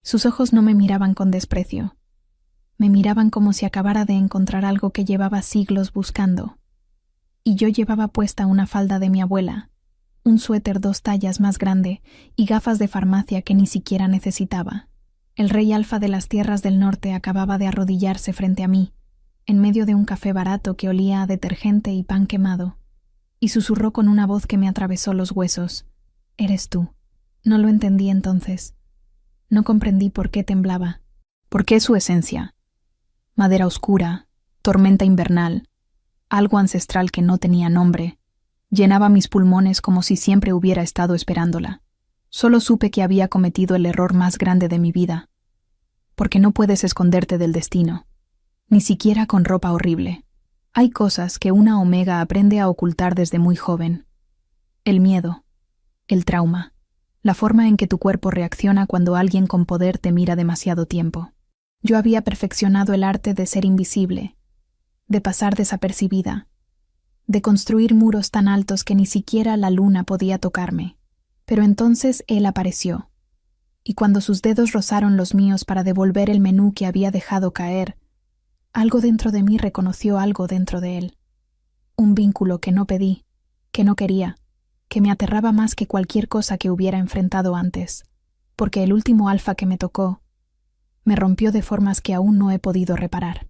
Sus ojos no me miraban con desprecio. Me miraban como si acabara de encontrar algo que llevaba siglos buscando. Y yo llevaba puesta una falda de mi abuela, un suéter 2 tallas más grande y gafas de farmacia que ni siquiera necesitaba. El rey alfa de las tierras del norte acababa de arrodillarse frente a mí, en medio de un café barato que olía a detergente y pan quemado, y susurró con una voz que me atravesó los huesos: «Eres tú». No lo entendí entonces. No comprendí por qué temblaba. ¿Por qué su esencia? Madera oscura, tormenta invernal, algo ancestral que no tenía nombre, llenaba mis pulmones como si siempre hubiera estado esperándola. Solo supe que había cometido el error más grande de mi vida, porque no puedes esconderte del destino, ni siquiera con ropa horrible. Hay cosas que una omega aprende a ocultar desde muy joven. El miedo, el trauma, la forma en que tu cuerpo reacciona cuando alguien con poder te mira demasiado tiempo. Yo había perfeccionado el arte de ser invisible, de pasar desapercibida, de construir muros tan altos que ni siquiera la luna podía tocarme. Pero entonces él apareció, y cuando sus dedos rozaron los míos para devolver el menú que había dejado caer, algo dentro de mí reconoció algo dentro de él. Un vínculo que no pedí, que no quería, que me aterraba más que cualquier cosa que hubiera enfrentado antes, porque el último alfa que me tocó me rompió de formas que aún no he podido reparar.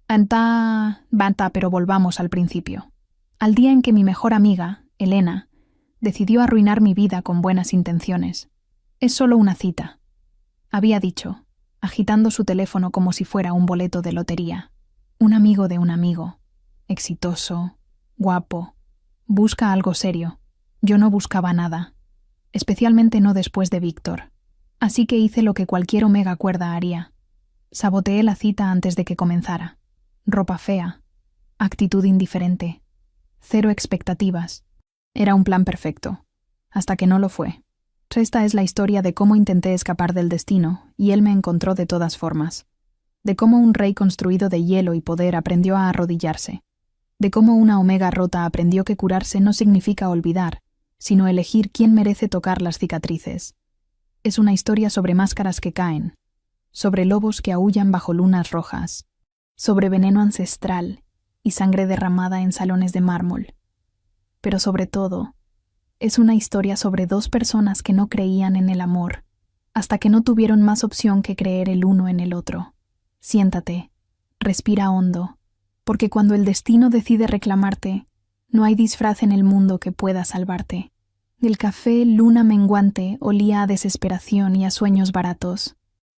Banta, pero volvamos al principio. Al día en que mi mejor amiga, Elena, decidió arruinar mi vida con buenas intenciones. Es solo una cita, había dicho, agitando su teléfono como si fuera un boleto de lotería. Un amigo de un amigo, exitoso, guapo, busca algo serio. Yo no buscaba nada, especialmente no después de Víctor. Así que hice lo que cualquier omega cuerda haría. Saboteé la cita antes de que comenzara. Ropa fea, actitud indiferente, 0 expectativas. Era un plan perfecto, hasta que no lo fue. Esta es la historia de cómo intenté escapar del destino, y él me encontró de todas formas. De cómo un rey construido de hielo y poder aprendió a arrodillarse. De cómo una omega rota aprendió que curarse no significa olvidar, sino elegir quién merece tocar las cicatrices. Es una historia sobre máscaras que caen, sobre lobos que aúllan bajo lunas rojas, sobre veneno ancestral y sangre derramada en salones de mármol. Pero sobre todo, es una historia sobre 2 personas que no creían en el amor, hasta que no tuvieron más opción que creer el uno en el otro. Siéntate, respira hondo, porque cuando el destino decide reclamarte, no hay disfraz en el mundo que pueda salvarte. El café luna menguante olía a desesperación y a sueños baratos.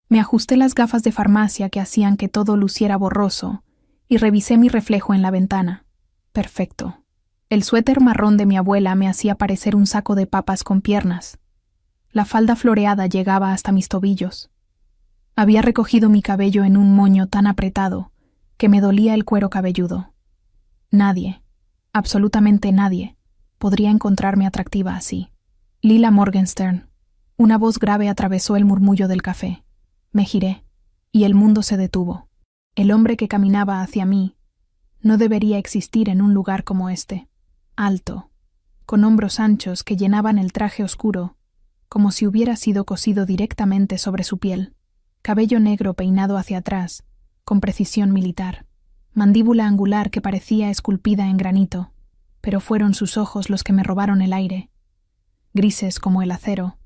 Me ajusté las gafas de farmacia que hacían que todo luciera borroso y revisé mi reflejo en la ventana. Perfecto. El suéter marrón de mi abuela me hacía parecer un saco de papas con piernas. La falda floreada llegaba hasta mis tobillos. Había recogido mi cabello en un moño tan apretado que me dolía el cuero cabelludo. Nadie, absolutamente nadie, podría encontrarme atractiva así. Lila Morgenstern. Una voz grave atravesó el murmullo del café. Me giré, y el mundo se detuvo. El hombre que caminaba hacia mí no debería existir en un lugar como este. Alto, con hombros anchos que llenaban el traje oscuro, como si hubiera sido cosido directamente sobre su piel. Cabello negro peinado hacia atrás, con precisión militar. Mandíbula angular que parecía esculpida en granito, pero fueron sus ojos los que me robaron el aire. Grises como el acero,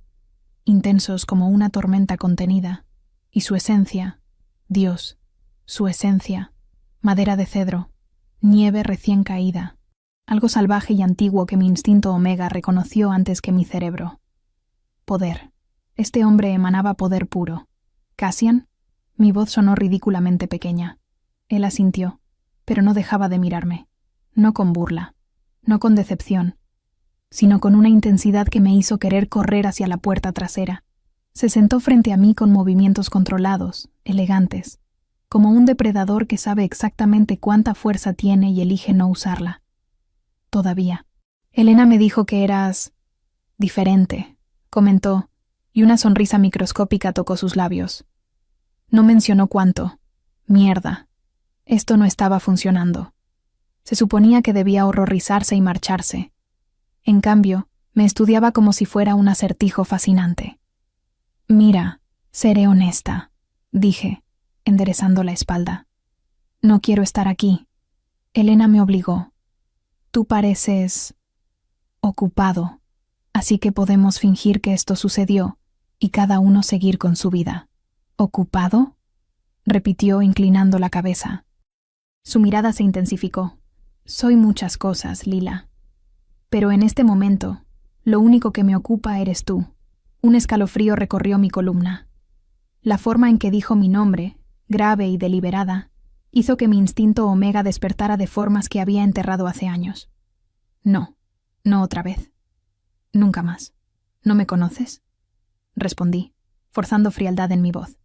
intensos como una tormenta contenida, y su esencia, Dios, su esencia, madera de cedro, nieve recién caída, algo salvaje y antiguo que mi instinto omega reconoció antes que mi cerebro. Poder. Este hombre emanaba poder puro. ¿Cassian? Mi voz sonó ridículamente pequeña. Él asintió, pero no dejaba de mirarme. No con burla, no con decepción, sino con una intensidad que me hizo querer correr hacia la puerta trasera. Se sentó frente a mí con movimientos controlados, elegantes, como un depredador que sabe exactamente cuánta fuerza tiene y elige no usarla. Todavía. Elena me dijo que eras diferente, comentó, y una sonrisa microscópica tocó sus labios. No mencionó cuánto. Mierda. Esto no estaba funcionando. Se suponía que debía horrorizarse y marcharse. En cambio, me estudiaba como si fuera un acertijo fascinante. Mira, Seré honesta, dije, enderezando la espalda. No quiero estar aquí. Elena me obligó. Tú pareces ocupado, así que podemos fingir que esto sucedió y cada uno seguir con su vida. ¿Ocupado?, repitió inclinando la cabeza. Su mirada se intensificó. Soy muchas cosas, Lila. Pero en este momento, lo único que me ocupa eres tú. Un escalofrío recorrió mi columna. La forma en que dijo mi nombre, grave y deliberada, hizo que mi instinto omega despertara de formas que había enterrado hace años. No, no otra vez. Nunca más. ¿No me conoces?, respondí, forzando frialdad en mi voz.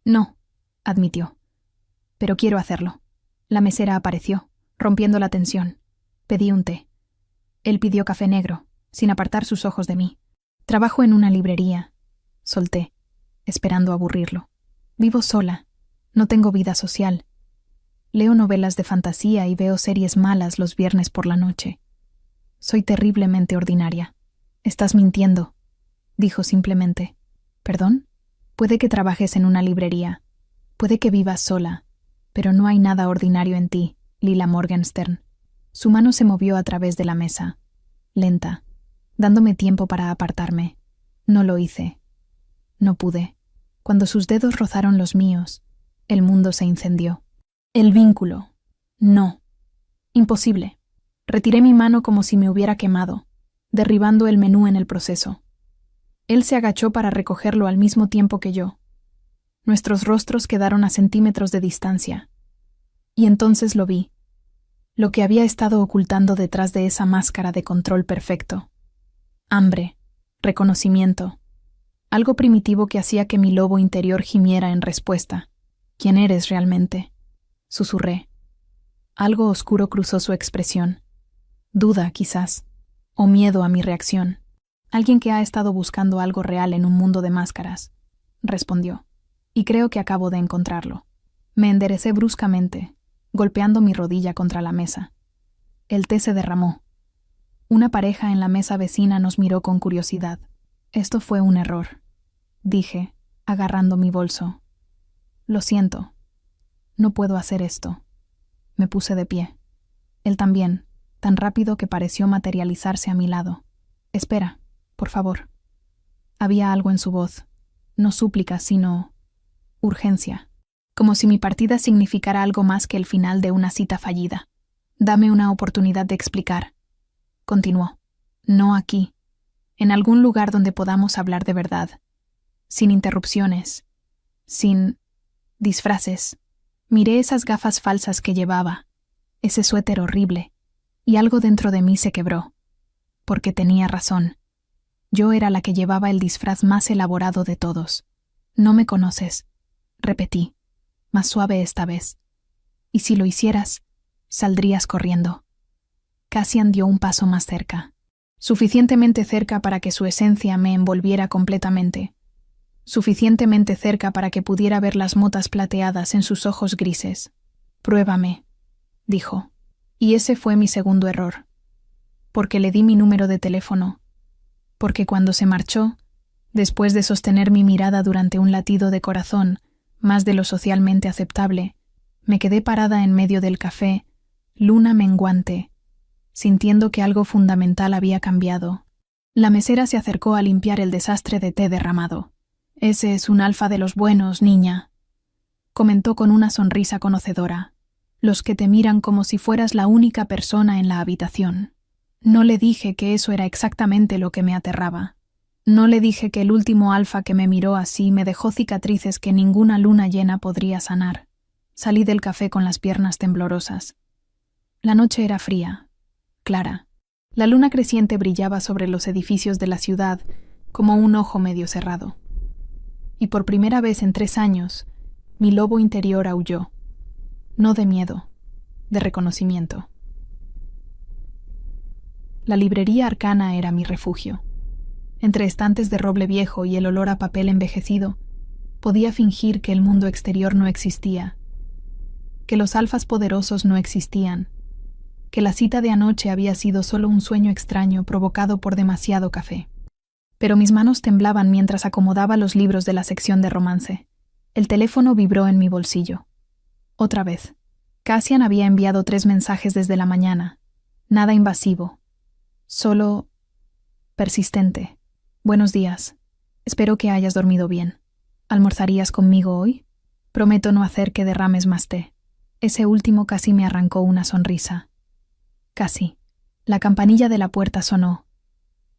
No, admitió. Pero quiero hacerlo. La mesera apareció, rompiendo la tensión. Pedí un té. Él pidió café negro, sin apartar sus ojos de mí. Trabajo en una librería, solté, esperando aburrirlo. Vivo sola. No tengo vida social. Leo novelas de fantasía y veo series malas los viernes por la noche. Soy terriblemente ordinaria. Estás mintiendo, dijo simplemente. ¿Perdón? Puede que trabajes en una librería. Puede que vivas sola. Pero no hay nada ordinario en ti, Lila Morgenstern. Su mano se movió a través de la mesa, lenta, dándome tiempo para apartarme. No lo hice. No pude. Cuando sus dedos rozaron los míos, el mundo se incendió. El vínculo. No. Imposible. Retiré mi mano como si me hubiera quemado, derribando el menú en el proceso. Él se agachó para recogerlo al mismo tiempo que yo. Nuestros rostros quedaron a centímetros de distancia. Y entonces lo vi. Lo que había estado ocultando detrás de esa máscara de control perfecto. Hambre, reconocimiento. Algo primitivo que hacía que mi lobo interior gimiera en respuesta. ¿Quién eres realmente?, susurré. Algo oscuro cruzó su expresión. Duda, quizás. O miedo a mi reacción. Alguien que ha estado buscando algo real en un mundo de máscaras, respondió. Y creo que acabo de encontrarlo. Me enderecé bruscamente, golpeando mi rodilla contra la mesa. El té se derramó. Una pareja en la mesa vecina nos miró con curiosidad. Esto fue un error, dije, agarrando mi bolso. Lo siento. No puedo hacer esto. Me puse de pie. Él también, tan rápido que pareció materializarse a mi lado. Espera, por favor. Había algo en su voz. No súplica, sino urgencia, como si mi partida significara algo más que el final de una cita fallida. Dame una oportunidad de explicar, continuó. No aquí, en algún lugar donde podamos hablar de verdad, sin interrupciones, sin disfraces. Miré esas gafas falsas que llevaba, ese suéter horrible, y algo dentro de mí se quebró, porque tenía razón. Yo era la que llevaba el disfraz más elaborado de todos. No me conoces, repetí, más suave esta vez. Y si lo hicieras, saldrías corriendo. Cassian dio un paso más cerca, suficientemente cerca para que su esencia me envolviera completamente, suficientemente cerca para que pudiera ver las motas plateadas en sus ojos grises. Pruébame, dijo, y ese fue mi segundo error, porque le di mi número de teléfono, porque cuando se marchó, después de sostener mi mirada durante un latido de corazón, más de lo socialmente aceptable, me quedé parada en medio del café, luna menguante, sintiendo que algo fundamental había cambiado. La mesera se acercó a limpiar el desastre de té derramado. Ese es un alfa de los buenos, niña, comentó con una sonrisa conocedora. Los que te miran como si fueras la única persona en la habitación. No le dije que eso era exactamente lo que me aterraba. No le dije que el último alfa que me miró así me dejó cicatrices que ninguna luna llena podría sanar. Salí del café con las piernas temblorosas. La noche era fría, clara. La luna creciente brillaba sobre los edificios de la ciudad como un ojo medio cerrado. Y por primera vez en 3 años, mi lobo interior aulló. No de miedo, de reconocimiento. La librería arcana era mi refugio. Entre estantes de roble viejo y el olor a papel envejecido, podía fingir que el mundo exterior no existía, que los alfas poderosos no existían, que la cita de anoche había sido solo un sueño extraño provocado por demasiado café. pero mis manos temblaban mientras acomodaba los libros de la sección de romance. El teléfono vibró en mi bolsillo. Otra vez. Cassian había enviado 3 mensajes desde la mañana. Nada invasivo. Solo persistente. Buenos días. Espero que hayas dormido bien. ¿Almorzarías conmigo hoy? Prometo no hacer que derrames más té. Ese último casi me arrancó una sonrisa. Casi. La campanilla de la puerta sonó.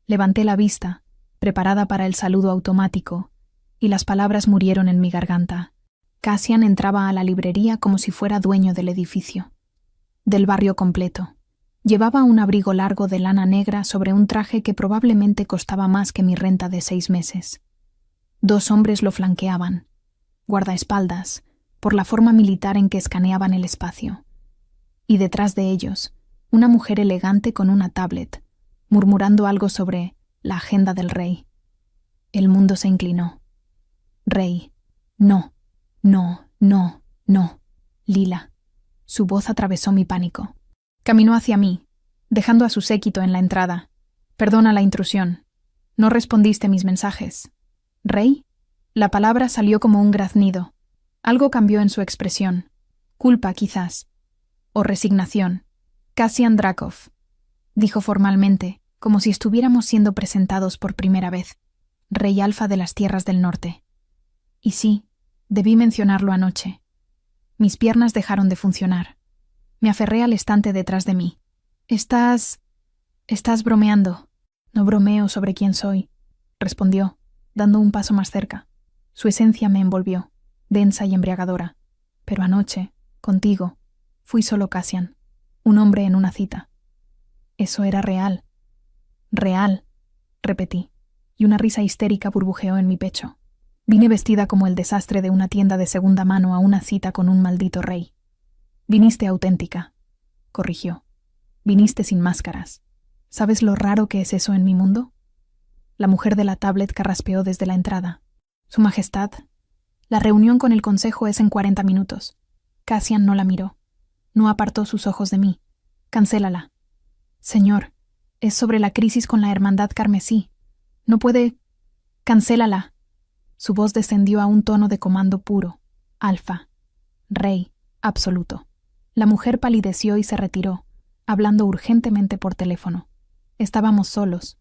Levanté la vista, preparada para el saludo automático, y las palabras murieron en mi garganta. Cassian entraba a la librería como si fuera dueño del edificio. Del barrio completo. Llevaba un abrigo largo de lana negra sobre un traje que probablemente costaba más que mi renta de 6 meses. 2 hombres lo flanqueaban, guardaespaldas, por la forma militar en que escaneaban el espacio. Y detrás de ellos, una mujer elegante con una tablet, murmurando algo sobre la agenda del rey. El mundo se inclinó. Rey. No, no, no, no. Lila. Su voz atravesó mi pánico. Caminó hacia mí, dejando a su séquito en la entrada. Perdona la intrusión. No respondiste mis mensajes. ¿Rey? La palabra salió como un graznido. Algo cambió en su expresión. Culpa, quizás. O resignación. Cassian Dracov, dijo formalmente, como si estuviéramos siendo presentados por primera vez. Rey Alfa de las Tierras del Norte. Y sí, debí mencionarlo anoche. Mis piernas dejaron de funcionar. Me aferré al estante detrás de mí. Estás bromeando. No bromeo sobre quién soy, respondió, dando un paso más cerca. Su esencia me envolvió, densa y embriagadora. Pero anoche, contigo, fui solo Cassian, un hombre en una cita. Eso era real. Real, repetí, y una risa histérica burbujeó en mi pecho. Vine vestida como el desastre de una tienda de segunda mano a una cita con un maldito rey. Viniste auténtica, corrigió. Viniste sin máscaras. ¿Sabes lo raro que es eso en mi mundo? La mujer de la tablet carraspeó desde la entrada. Su Majestad, la reunión con el consejo es en 40 minutos. Cassian no la miró. No apartó sus ojos de mí. Cancélala. Señor, es sobre la crisis con la Hermandad Carmesí. No puede... Cancélala. Su voz descendió a un tono de comando puro. Alfa. Rey. Absoluto. La mujer palideció y se retiró, hablando urgentemente por teléfono. Estábamos solos.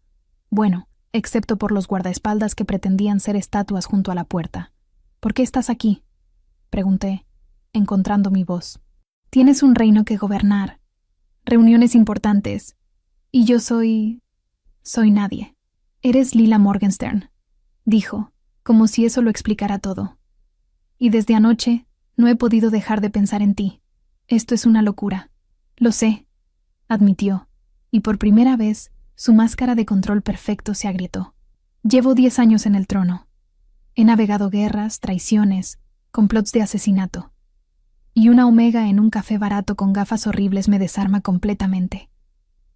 Bueno, excepto por los guardaespaldas que pretendían ser estatuas junto a la puerta. ¿Por qué estás aquí?, pregunté, encontrando mi voz. Tienes un reino que gobernar, reuniones importantes, y yo soy nadie. Eres Lila Morgenstern, dijo, como si eso lo explicara todo. Y desde anoche no he podido dejar de pensar en ti. Esto es una locura. Lo sé, admitió, y por primera vez su máscara de control perfecto se agrietó. Llevo 10 años en el trono. He navegado guerras, traiciones, complots de asesinato. Y una omega en un café barato con gafas horribles me desarma completamente.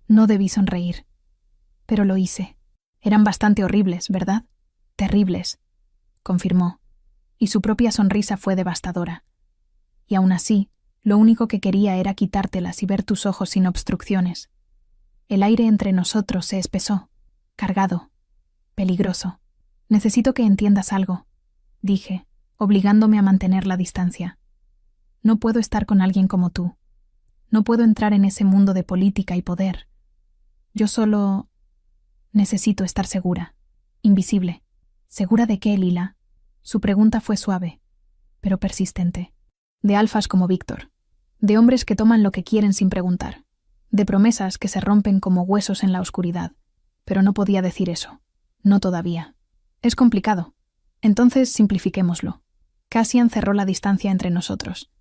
No debí sonreír. Pero lo hice. Eran bastante horribles, ¿verdad? Terribles, confirmó, y su propia sonrisa fue devastadora. Y aún así, lo único que quería era quitártelas y ver tus ojos sin obstrucciones. El aire entre nosotros se espesó, cargado, peligroso. Necesito que entiendas algo, dije, obligándome a mantener la distancia. No puedo estar con alguien como tú. No puedo entrar en ese mundo de política y poder. Yo solo necesito estar segura, invisible. ¿Segura de qué, Lila? Su pregunta fue suave, pero persistente. De alfas como Víctor, de hombres que toman lo que quieren sin preguntar, de promesas que se rompen como huesos en la oscuridad. Pero no podía decir eso. No todavía. Es complicado. Entonces simplifiquémoslo. Cassian cerró la distancia entre nosotros.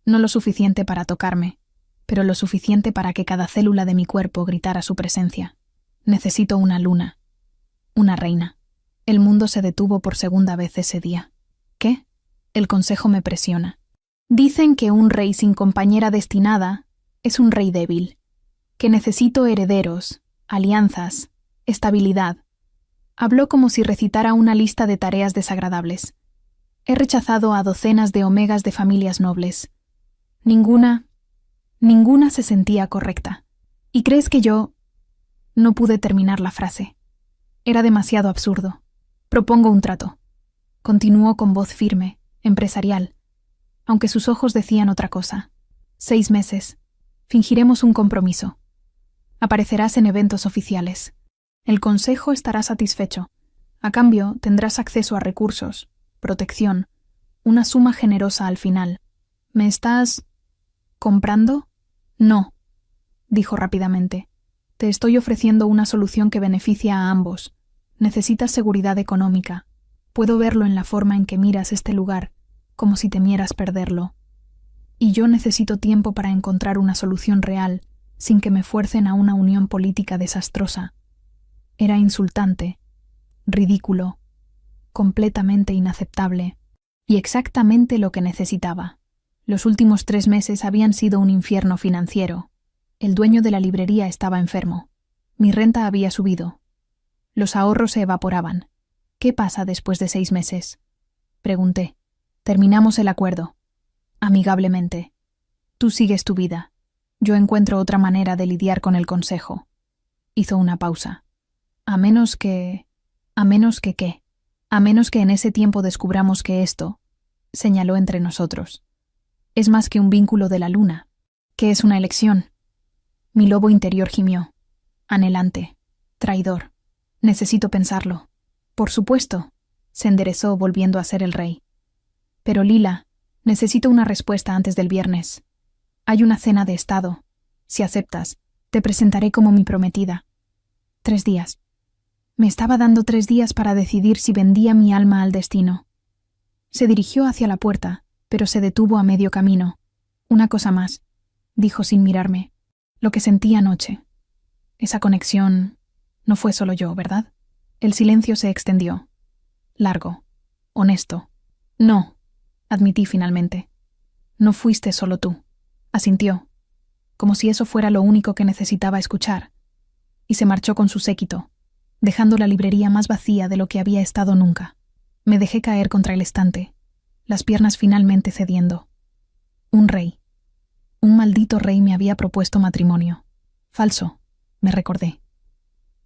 No lo suficiente para tocarme, pero lo suficiente para que cada célula de mi cuerpo gritara su presencia. Necesito una luna. Una reina. El mundo se detuvo por segunda vez ese día. ¿Qué? El consejo me presiona. Dicen que un rey sin compañera destinada es un rey débil, que necesito herederos, alianzas, estabilidad. Habló como si recitara una lista de tareas desagradables. He rechazado a docenas de omegas de familias nobles. Ninguna se sentía correcta. ¿Y crees que yo...? No pude terminar la frase. Era demasiado absurdo. Propongo un trato. Continuó con voz firme, empresarial, aunque sus ojos decían otra cosa. 6 meses. Fingiremos un compromiso. Aparecerás en eventos oficiales. El consejo estará satisfecho. A cambio, tendrás acceso a recursos, protección, una suma generosa al final. ¿Me estás comprando? No, dijo rápidamente. Te estoy ofreciendo una solución que beneficia a ambos. Necesitas seguridad económica. Puedo verlo en la forma en que miras este lugar, como si temieras perderlo. Y yo necesito tiempo para encontrar una solución real, sin que me fuercen a una unión política desastrosa. Era insultante, ridículo, completamente inaceptable, y exactamente lo que necesitaba. Los últimos 3 meses habían sido un infierno financiero. El dueño de la librería estaba enfermo. Mi renta había subido. Los ahorros se evaporaban. ¿Qué pasa después de 6 meses? Pregunté. Terminamos el acuerdo. Amigablemente. Tú sigues tu vida. Yo encuentro otra manera de lidiar con el consejo. Hizo una pausa. ¿A menos que qué? A menos que en ese tiempo descubramos que esto, señaló entre nosotros, es más que un vínculo de la luna, que es una elección. Mi lobo interior gimió. Anhelante. Traidor. Necesito pensarlo. Por supuesto. Se enderezó volviendo a ser el rey. Pero Lila, necesito una respuesta antes del viernes. Hay una cena de estado. Si aceptas, te presentaré como mi prometida. 3 días. Me estaba dando 3 días para decidir si vendía mi alma al destino. Se dirigió hacia la puerta, pero se detuvo a medio camino. Una cosa más, dijo sin mirarme. Lo que sentí anoche. Esa conexión no fue solo yo, ¿verdad? El silencio se extendió. Largo. Honesto. No, admití finalmente. No fuiste solo tú. Asintió, como si eso fuera lo único que necesitaba escuchar, y se marchó con su séquito, dejando la librería más vacía de lo que había estado nunca. Me dejé caer contra el estante, las piernas finalmente cediendo. Un rey. Un maldito rey me había propuesto matrimonio. Falso, me recordé.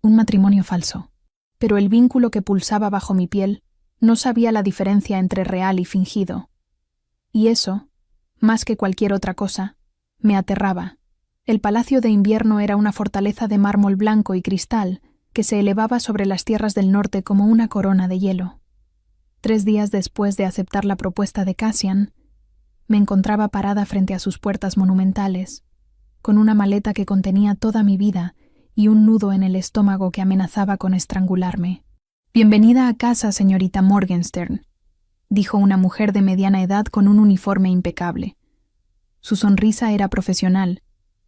Un matrimonio falso. Pero el vínculo que pulsaba bajo mi piel no sabía la diferencia entre real y fingido. Y eso, más que cualquier otra cosa, me aterraba. El Palacio de Invierno era una fortaleza de mármol blanco y cristal que se elevaba sobre las tierras del norte como una corona de hielo. 3 días después de aceptar la propuesta de Cassian, me encontraba parada frente a sus puertas monumentales, con una maleta que contenía toda mi vida y un nudo en el estómago que amenazaba con estrangularme. «Bienvenida a casa, señorita Morgenstern», dijo una mujer de mediana edad con un uniforme impecable. Su sonrisa era profesional,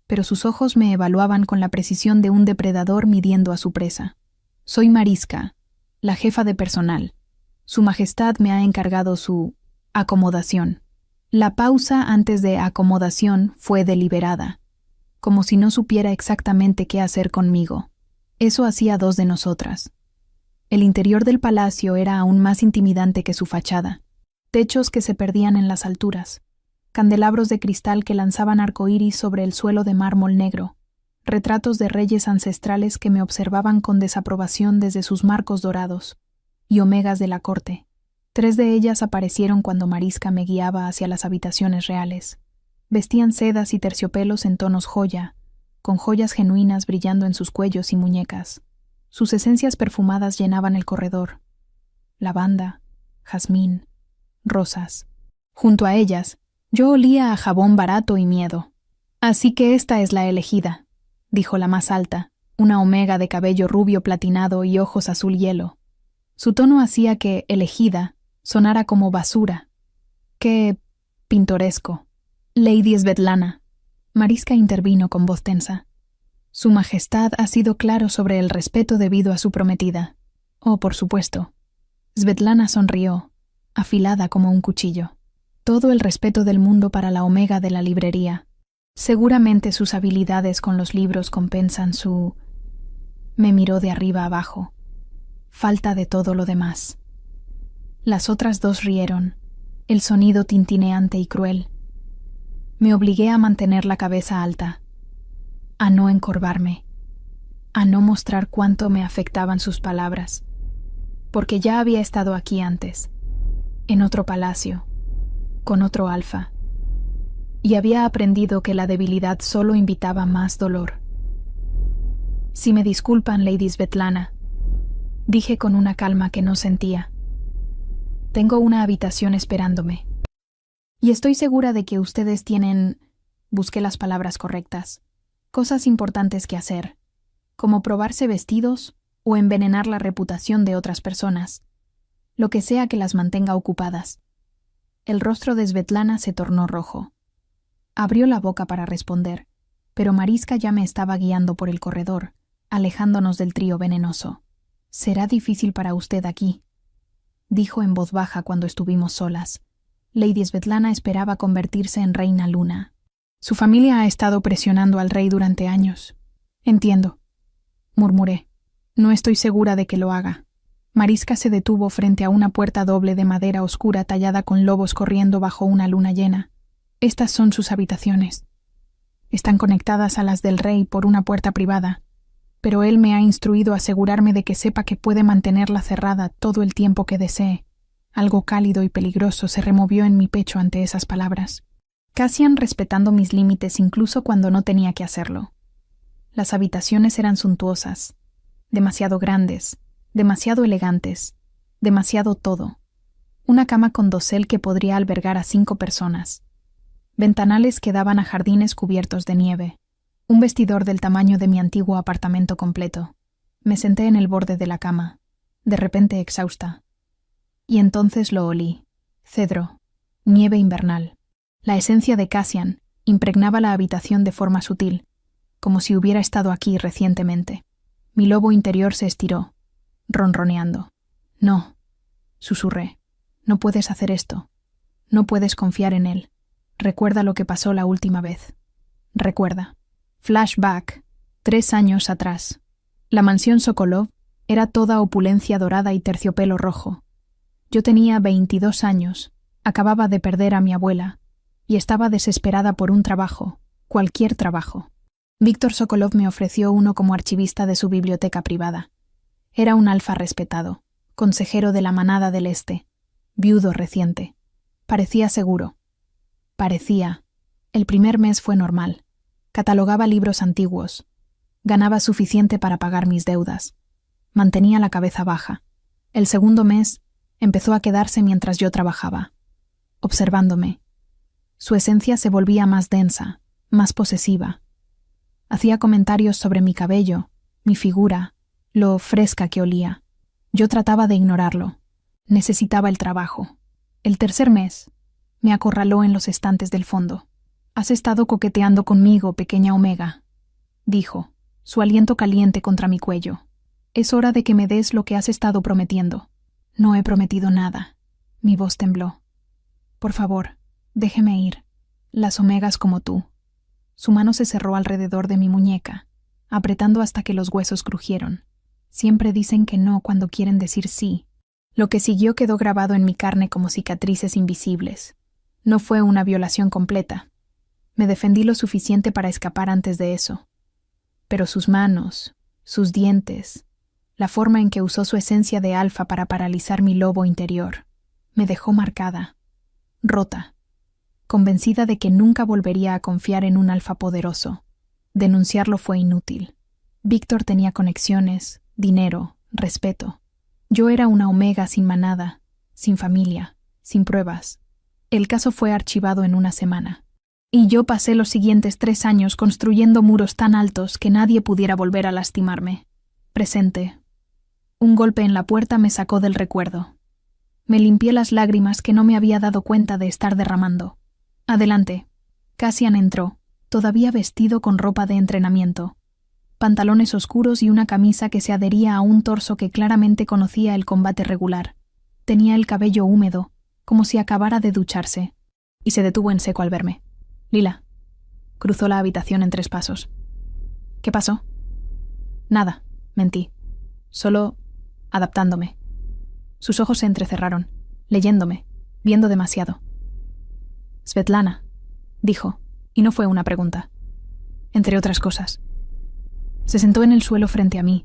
pero sus ojos me evaluaban con la precisión de un depredador midiendo a su presa. «Soy Mariska, la jefa de personal. Su Majestad me ha encargado su acomodación». La pausa antes de acomodación fue deliberada, como si no supiera exactamente qué hacer conmigo. Eso hacía 2 de nosotras. El interior del palacio era aún más intimidante que su fachada. Techos que se perdían en las alturas, candelabros de cristal que lanzaban arcoíris sobre el suelo de mármol negro, retratos de reyes ancestrales que me observaban con desaprobación desde sus marcos dorados, y omegas de la corte. 3 de ellas aparecieron cuando Mariska me guiaba hacia las habitaciones reales. Vestían sedas y terciopelos en tonos joya, con joyas genuinas brillando en sus cuellos y muñecas. Sus esencias perfumadas llenaban el corredor. Lavanda, jazmín, rosas. Junto a ellas, yo olía a jabón barato y miedo. «Así que esta es la elegida», dijo la más alta, una omega de cabello rubio platinado y ojos azul hielo. Su tono hacía que «elegida» sonara como basura. ¡Qué pintoresco! Lady Svetlana. Mariska intervino con voz tensa. Su Majestad ha sido claro sobre el respeto debido a su prometida. Oh, por supuesto. Svetlana sonrió, afilada como un cuchillo. Todo el respeto del mundo para la omega de la librería. Seguramente sus habilidades con los libros compensan su... Me miró de arriba abajo. Falta de todo lo demás. Las otras 2 rieron, el sonido tintineante y cruel. Me obligué a mantener la cabeza alta, a no encorvarme. a no mostrar cuánto me afectaban sus palabras, porque ya había estado aquí antes, en otro palacio, con otro alfa, y había aprendido que la debilidad solo invitaba más dolor. Si me disculpan, Lady Svetlana, dije con una calma que no sentía. Tengo una habitación esperándome. Y estoy segura de que ustedes tienen, busqué las palabras correctas, cosas importantes que hacer, como probarse vestidos o envenenar la reputación de otras personas, lo que sea que las mantenga ocupadas. El rostro de Svetlana se tornó rojo. Abrió la boca para responder, pero Mariska ya me estaba guiando por el corredor, alejándonos del trío venenoso. «Será difícil para usted aquí», dijo en voz baja cuando estuvimos solas. Lady Svetlana esperaba convertirse en reina luna. Su familia ha estado presionando al rey durante años. «Entiendo», murmuré. «No estoy segura de que lo haga». Mariska se detuvo frente a una puerta doble de madera oscura tallada con lobos corriendo bajo una luna llena. «Estas son sus habitaciones. Están conectadas a las del rey por una puerta privada, pero él me ha instruido a asegurarme de que sepa que puede mantenerla cerrada todo el tiempo que desee». Algo cálido y peligroso se removió en mi pecho ante esas palabras. Cassian respetando mis límites incluso cuando no tenía que hacerlo. Las habitaciones eran suntuosas, demasiado grandes, demasiado elegantes, demasiado todo. Una cama con dosel que podría albergar a 5 personas. Ventanales que daban a jardines cubiertos de nieve. Un vestidor del tamaño de mi antiguo apartamento completo. Me senté en el borde de la cama, de repente exhausta. Y entonces lo olí. Cedro, nieve invernal. La esencia de Cassian impregnaba la habitación de forma sutil, como si hubiera estado aquí recientemente. Mi lobo interior se estiró, ronroneando. «No», susurré, «no puedes hacer esto. No puedes confiar en él. Recuerda lo que pasó la última vez. Recuerda». Flashback, 3 años atrás. La mansión Sokolov era toda opulencia dorada y terciopelo rojo. Yo tenía 22 años, acababa de perder a mi abuela, y estaba desesperada por un trabajo, cualquier trabajo. Víctor Sokolov me ofreció uno como archivista de su biblioteca privada. Era un alfa respetado, consejero de la manada del Este, viudo reciente. Parecía seguro. Parecía. El primer mes fue normal. Catalogaba libros antiguos. Ganaba suficiente para pagar mis deudas. Mantenía la cabeza baja. El segundo mes empezó a quedarse mientras yo trabajaba, observándome. Su esencia se volvía más densa, más posesiva. Hacía comentarios sobre mi cabello, mi figura, lo fresca que olía. Yo trataba de ignorarlo. Necesitaba el trabajo. El tercer mes me acorraló en los estantes del fondo. «Has estado coqueteando conmigo, pequeña Omega», dijo, su aliento caliente contra mi cuello. «Es hora de que me des lo que has estado prometiendo». «No he prometido nada». Mi voz tembló. «Por favor, déjeme ir. Las omegas como tú». Su mano se cerró alrededor de mi muñeca, apretando hasta que los huesos crujieron. Siempre dicen que no cuando quieren decir sí. Lo que siguió quedó grabado en mi carne como cicatrices invisibles. No fue una violación completa. Me defendí lo suficiente para escapar antes de eso. Pero sus manos, sus dientes, la forma en que usó su esencia de alfa para paralizar mi lobo interior, me dejó marcada, rota, convencida de que nunca volvería a confiar en un alfa poderoso. Denunciarlo fue inútil. Víctor tenía conexiones, dinero, respeto. Yo era una omega sin manada, sin familia, sin pruebas. El caso fue archivado en una semana. Y yo pasé los siguientes 3 años construyendo muros tan altos que nadie pudiera volver a lastimarme. Presente. Un golpe en la puerta me sacó del recuerdo. Me limpié las lágrimas que no me había dado cuenta de estar derramando. «Adelante». Cassian entró, todavía vestido con ropa de entrenamiento. Pantalones oscuros y una camisa que se adhería a un torso que claramente conocía el combate regular. Tenía el cabello húmedo, como si acabara de ducharse, y se detuvo en seco al verme. «Lila». Cruzó la habitación en 3 pasos. «¿Qué pasó?» «Nada», mentí. «Solo adaptándome». Sus ojos se entrecerraron, leyéndome, viendo demasiado. «Svetlana», dijo, y no fue una pregunta. «Entre otras cosas». Se sentó en el suelo frente a mí,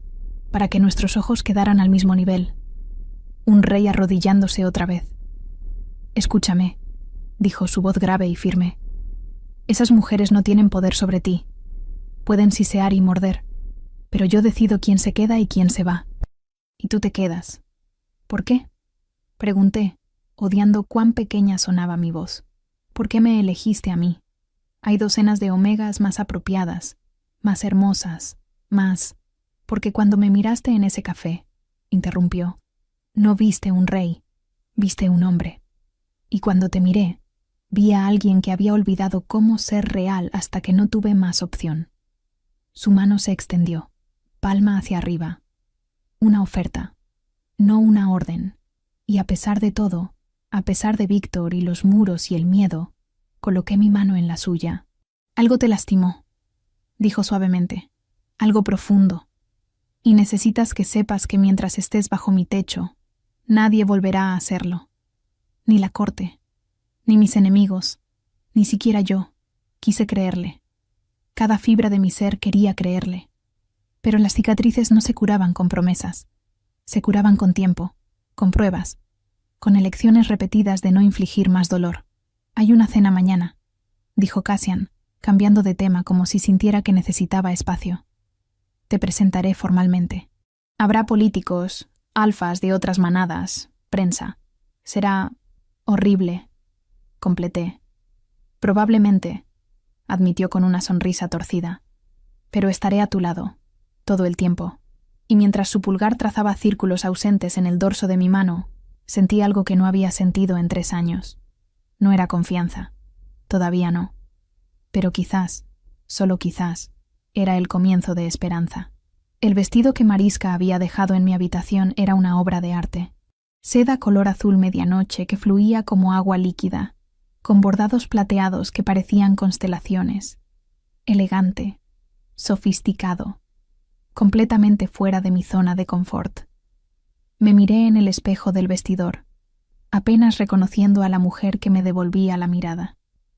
para que nuestros ojos quedaran al mismo nivel. Un rey arrodillándose otra vez. «Escúchame», dijo su voz grave y firme. «Esas mujeres no tienen poder sobre ti. Pueden sisear y morder, pero yo decido quién se queda y quién se va. Y tú te quedas». «¿Por qué?», pregunté, odiando cuán pequeña sonaba mi voz. «¿Por qué me elegiste a mí? Hay docenas de omegas más apropiadas, más hermosas, más...» «Porque cuando me miraste en ese café», interrumpió, «no viste un rey, viste un hombre. Y cuando te miré, vi a alguien que había olvidado cómo ser real hasta que no tuve más opción». Su mano se extendió, palma hacia arriba. Una oferta, no una orden. Y a pesar de todo, a pesar de Víctor y los muros y el miedo, coloqué mi mano en la suya. «Algo te lastimó», dijo suavemente. «Algo profundo. Y necesitas que sepas que mientras estés bajo mi techo, nadie volverá a hacerlo. Ni la corte, ni mis enemigos, ni siquiera yo. Quise creerle. Cada fibra de mi ser quería creerle. Pero las cicatrices no se curaban con promesas. Se curaban con tiempo, con pruebas, con elecciones repetidas de no infligir más dolor. «Hay una cena mañana», dijo Cassian, cambiando de tema como si sintiera que necesitaba espacio. «Te presentaré formalmente. Habrá políticos, alfas de otras manadas, prensa. Será horrible», completé. «Probablemente», admitió con una sonrisa torcida, «pero estaré a tu lado, todo el tiempo». Y mientras su pulgar trazaba círculos ausentes en el dorso de mi mano, sentí algo que no había sentido en 3 años. No era confianza, todavía no. Pero quizás, solo quizás, era el comienzo de esperanza. El vestido que Mariska había dejado en mi habitación era una obra de arte. Seda color azul medianoche que fluía como agua líquida, con bordados plateados que parecían constelaciones. Elegante, sofisticado, completamente fuera de mi zona de confort. Me miré en el espejo del vestidor, apenas reconociendo a la mujer que me devolvía la mirada.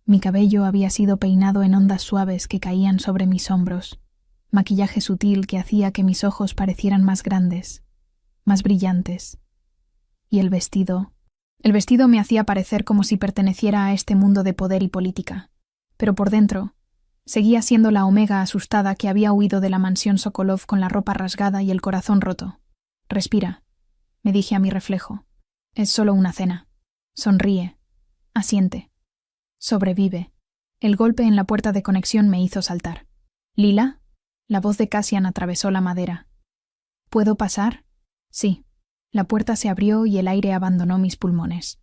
Mi cabello había sido peinado en ondas suaves que caían sobre mis hombros, maquillaje sutil que hacía que mis ojos parecieran más grandes, más brillantes. Y el vestido me hacía parecer como si perteneciera a este mundo de poder y política, pero por dentro seguía siendo la Omega asustada que había huido de la mansión Sokolov con la ropa rasgada y el corazón roto. «Respira», me dije a mi reflejo. «Es solo una cena. Sonríe. Asiente. Sobrevive». El golpe en la puerta de conexión me hizo saltar. «¿Lila?». La voz de Cassian atravesó la madera. «¿Puedo pasar?». «Sí». La puerta se abrió y el aire abandonó mis pulmones.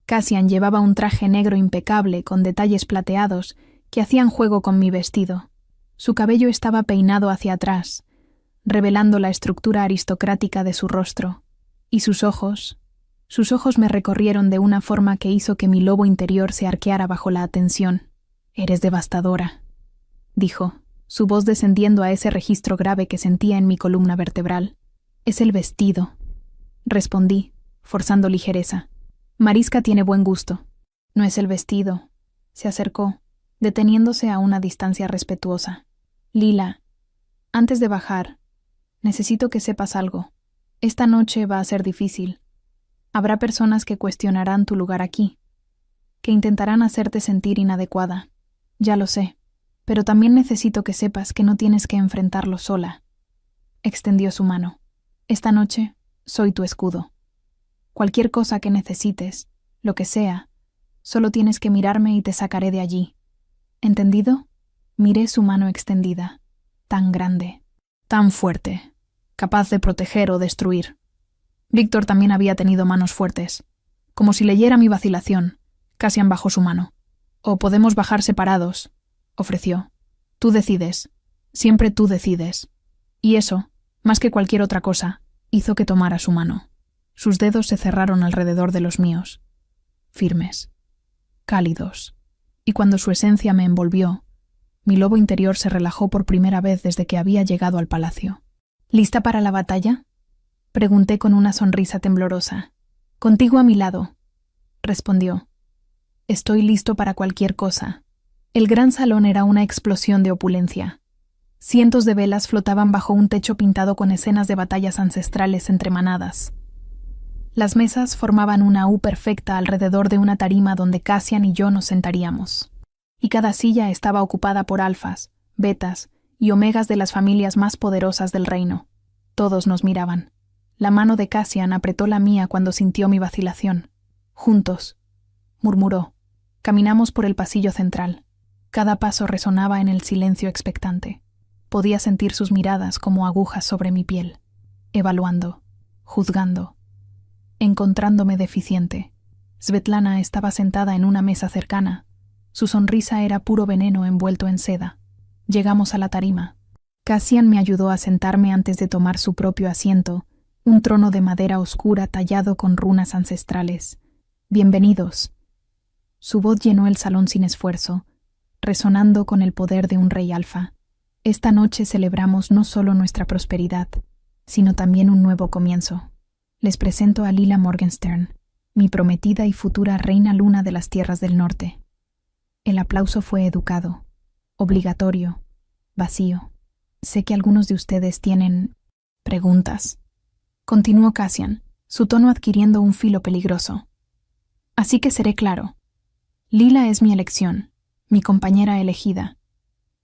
Cassian llevaba un traje negro impecable con detalles plateados que hacían juego con mi vestido. Su cabello estaba peinado hacia atrás, revelando la estructura aristocrática de su rostro, y sus ojos me recorrieron de una forma que hizo que mi lobo interior se arqueara bajo la atención. «Eres devastadora», dijo, su voz descendiendo a ese registro grave que sentía en mi columna vertebral. «Es el vestido», respondí, forzando ligereza. «Mariska tiene buen gusto». «No es el vestido». Se acercó, deteniéndose a una distancia respetuosa. «Lila, antes de bajar, necesito que sepas algo. Esta noche va a ser difícil. Habrá personas que cuestionarán tu lugar aquí, que intentarán hacerte sentir inadecuada. Ya lo sé, pero también necesito que sepas que no tienes que enfrentarlo sola». Extendió su mano. «Esta noche soy tu escudo. Cualquier cosa que necesites, lo que sea, solo tienes que mirarme y te sacaré de allí. ¿Entendido?». Miré su mano extendida, tan grande, tan fuerte, capaz de proteger o destruir. Víctor también había tenido manos fuertes. Como si leyera mi vacilación, Cassian bajó su mano. «O podemos bajar separados», ofreció. «Tú decides. Siempre tú decides». Y eso, más que cualquier otra cosa, hizo que tomara su mano. Sus dedos se cerraron alrededor de los míos, firmes, cálidos, y cuando su esencia me envolvió, mi lobo interior se relajó por primera vez desde que había llegado al palacio. «¿Lista para la batalla?», pregunté con una sonrisa temblorosa. «Contigo a mi lado», respondió. «Estoy listo para cualquier cosa». El gran salón era una explosión de opulencia. Cientos de velas flotaban bajo un techo pintado con escenas de batallas ancestrales entre manadas. Las mesas formaban una U perfecta alrededor de una tarima donde Cassian y yo nos sentaríamos. Y cada silla estaba ocupada por alfas, betas y omegas de las familias más poderosas del reino. Todos nos miraban. La mano de Cassian apretó la mía cuando sintió mi vacilación. «Juntos», murmuró. Caminamos por el pasillo central. Cada paso resonaba en el silencio expectante. Podía sentir sus miradas como agujas sobre mi piel, evaluando, juzgando, encontrándome deficiente. Svetlana estaba sentada en una mesa cercana. Su sonrisa era puro veneno envuelto en seda. Llegamos a la tarima. Cassian me ayudó a sentarme antes de tomar su propio asiento, un trono de madera oscura tallado con runas ancestrales. «Bienvenidos». Su voz llenó el salón sin esfuerzo, resonando con el poder de un rey alfa. Esta noche celebramos no solo nuestra prosperidad, sino también un nuevo comienzo. Les presento a Lila Morgenstern, mi prometida y futura reina luna de las tierras del norte. El aplauso fue educado, obligatorio, vacío. Sé que algunos de ustedes tienen preguntas. Continuó Cassian, su tono adquiriendo un filo peligroso. Así que seré claro. Lila es mi elección, mi compañera elegida.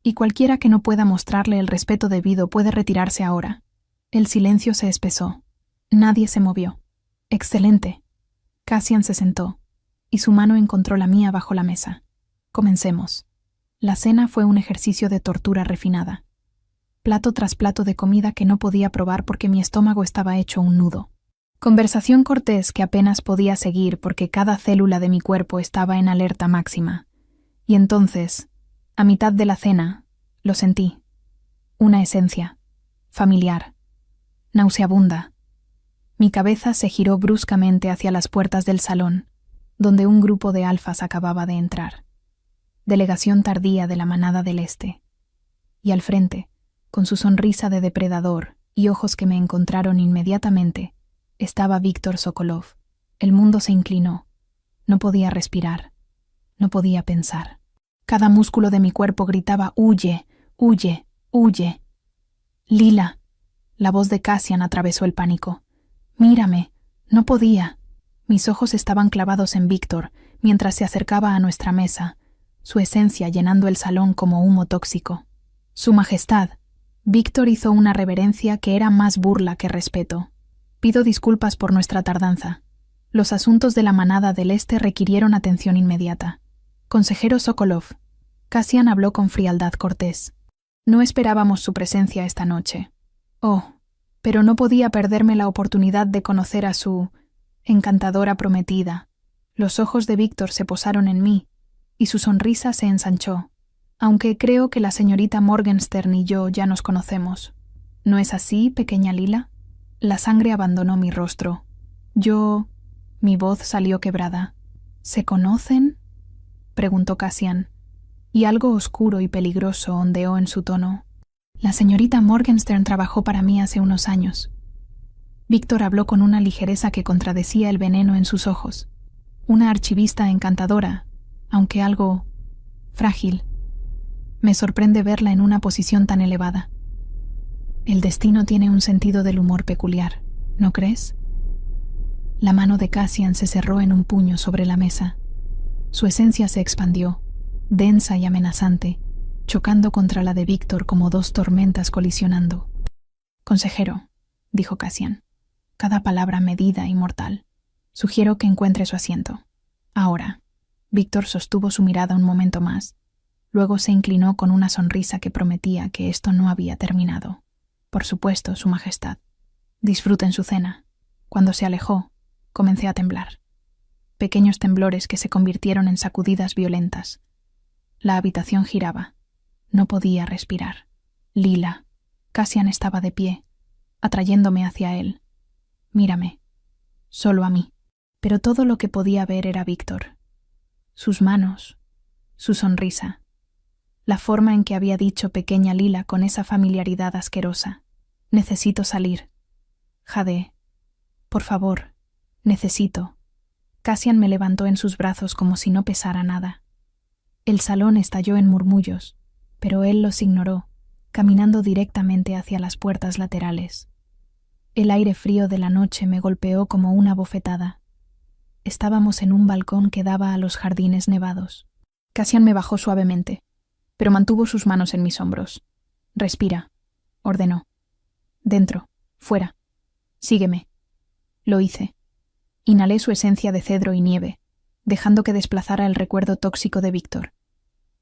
Y cualquiera que no pueda mostrarle el respeto debido puede retirarse ahora. El silencio se espesó. Nadie se movió. Excelente. Cassian se sentó, y su mano encontró la mía bajo la mesa. Comencemos. La cena fue un ejercicio de tortura refinada. Plato tras plato de comida que no podía probar porque mi estómago estaba hecho un nudo. Conversación cortés que apenas podía seguir porque cada célula de mi cuerpo estaba en alerta máxima. Y entonces, a mitad de la cena, lo sentí. Una esencia, familiar, nauseabunda. Mi cabeza se giró bruscamente hacia las puertas del salón, donde un grupo de alfas acababa de entrar. Delegación tardía de la manada del este. Y al frente, con su sonrisa de depredador y ojos que me encontraron inmediatamente, estaba Víctor Sokolov. El mundo se inclinó. No podía respirar. No podía pensar. Cada músculo de mi cuerpo gritaba «¡Huye! ¡Huye! ¡Huye!». «Lila». La voz de Cassian atravesó el pánico. «Mírame». No podía. Mis ojos estaban clavados en Víctor mientras se acercaba a nuestra mesa, su esencia llenando el salón como humo tóxico. «Su Majestad». Víctor hizo una reverencia que era más burla que respeto. «Pido disculpas por nuestra tardanza. Los asuntos de la manada del este requirieron atención inmediata. Consejero Sokolov». Cassian habló con frialdad cortés. «No esperábamos su presencia esta noche. Oh, pero no podía perderme la oportunidad de conocer a su encantadora prometida». Los ojos de Víctor se posaron en mí, y su sonrisa se ensanchó. «Aunque creo que la señorita Morgenstern y yo ya nos conocemos. ¿No es así, pequeña Lila?» La sangre abandonó mi rostro. Mi voz salió quebrada. «¿Se conocen?», preguntó Cassian, y algo oscuro y peligroso ondeó en su tono. «La señorita Morgenstern trabajó para mí hace unos años». Víctor habló con una ligereza que contradecía el veneno en sus ojos. Una archivista encantadora, aunque algo frágil. Me sorprende verla en una posición tan elevada. El destino tiene un sentido del humor peculiar, ¿no crees? La mano de Cassian se cerró en un puño sobre la mesa. Su esencia se expandió, densa y amenazante, chocando contra la de Víctor como dos tormentas colisionando. «Consejero», dijo Cassian, cada palabra medida y mortal. «Sugiero que encuentre su asiento. Ahora». Víctor sostuvo su mirada un momento más. Luego se inclinó con una sonrisa que prometía que esto no había terminado. «Por supuesto, Su Majestad. Disfruten su cena». Cuando se alejó, comencé a temblar. Pequeños temblores que se convirtieron en sacudidas violentas. La habitación giraba. No podía respirar. «Lila». Cassian estaba de pie, atrayéndome hacia él. «Mírame». Solo a mí. Pero todo lo que podía ver era Víctor. Sus manos, su sonrisa, la forma en que había dicho pequeña Lila con esa familiaridad asquerosa. «Necesito salir». Jadeé. «Por favor, necesito». Cassian me levantó en sus brazos como si no pesara nada. El salón estalló en murmullos, pero él los ignoró, caminando directamente hacia las puertas laterales. El aire frío de la noche me golpeó como una bofetada. Estábamos en un balcón que daba a los jardines nevados. Cassian me bajó suavemente, pero mantuvo sus manos en mis hombros. «Respira», ordenó. «Dentro, fuera. Sígueme». Lo hice. Inhalé su esencia de cedro y nieve, dejando que desplazara el recuerdo tóxico de Víctor.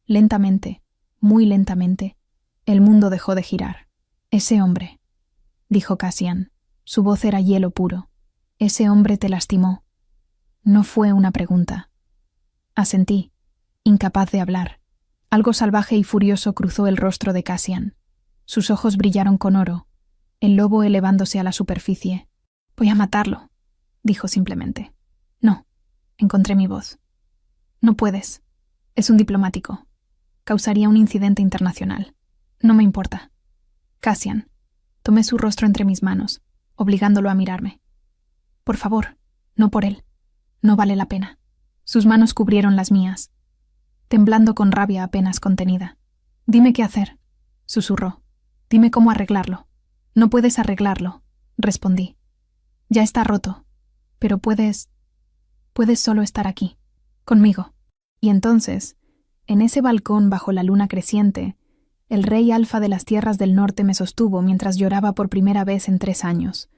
Lentamente, muy lentamente, el mundo dejó de girar. «Ese hombre», dijo Cassian. Su voz era hielo puro. «Ese hombre te lastimó». No fue una pregunta. Asentí, incapaz de hablar. Algo salvaje y furioso cruzó el rostro de Cassian. Sus ojos brillaron con oro, el lobo elevándose a la superficie. «Voy a matarlo», dijo simplemente. «No», encontré mi voz. «No puedes. Es un diplomático. Causaría un incidente internacional. No me importa». «Cassian». Tomé su rostro entre mis manos, obligándolo a mirarme. «Por favor, no por él. No vale la pena». Sus manos cubrieron las mías, temblando con rabia apenas contenida. «Dime qué hacer», susurró. «Dime cómo arreglarlo». «No puedes arreglarlo», respondí. «Ya está roto, pero puedes solo estar aquí, conmigo». Y entonces, en ese balcón bajo la luna creciente, el rey alfa de las tierras del norte me sostuvo mientras lloraba por primera vez en 3 años,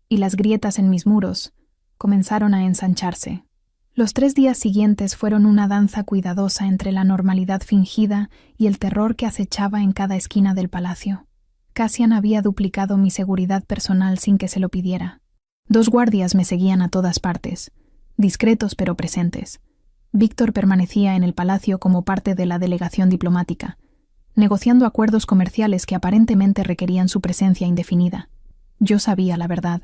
y las grietas en mis muros comenzaron a ensancharse. Los 3 días siguientes fueron una danza cuidadosa entre la normalidad fingida y el terror que acechaba en cada esquina del palacio. Cassian había duplicado mi seguridad personal sin que se lo pidiera. 2 guardias me seguían a todas partes, discretos pero presentes. Víctor permanecía en el palacio como parte de la delegación diplomática, negociando acuerdos comerciales que aparentemente requerían su presencia indefinida. Yo sabía la verdad.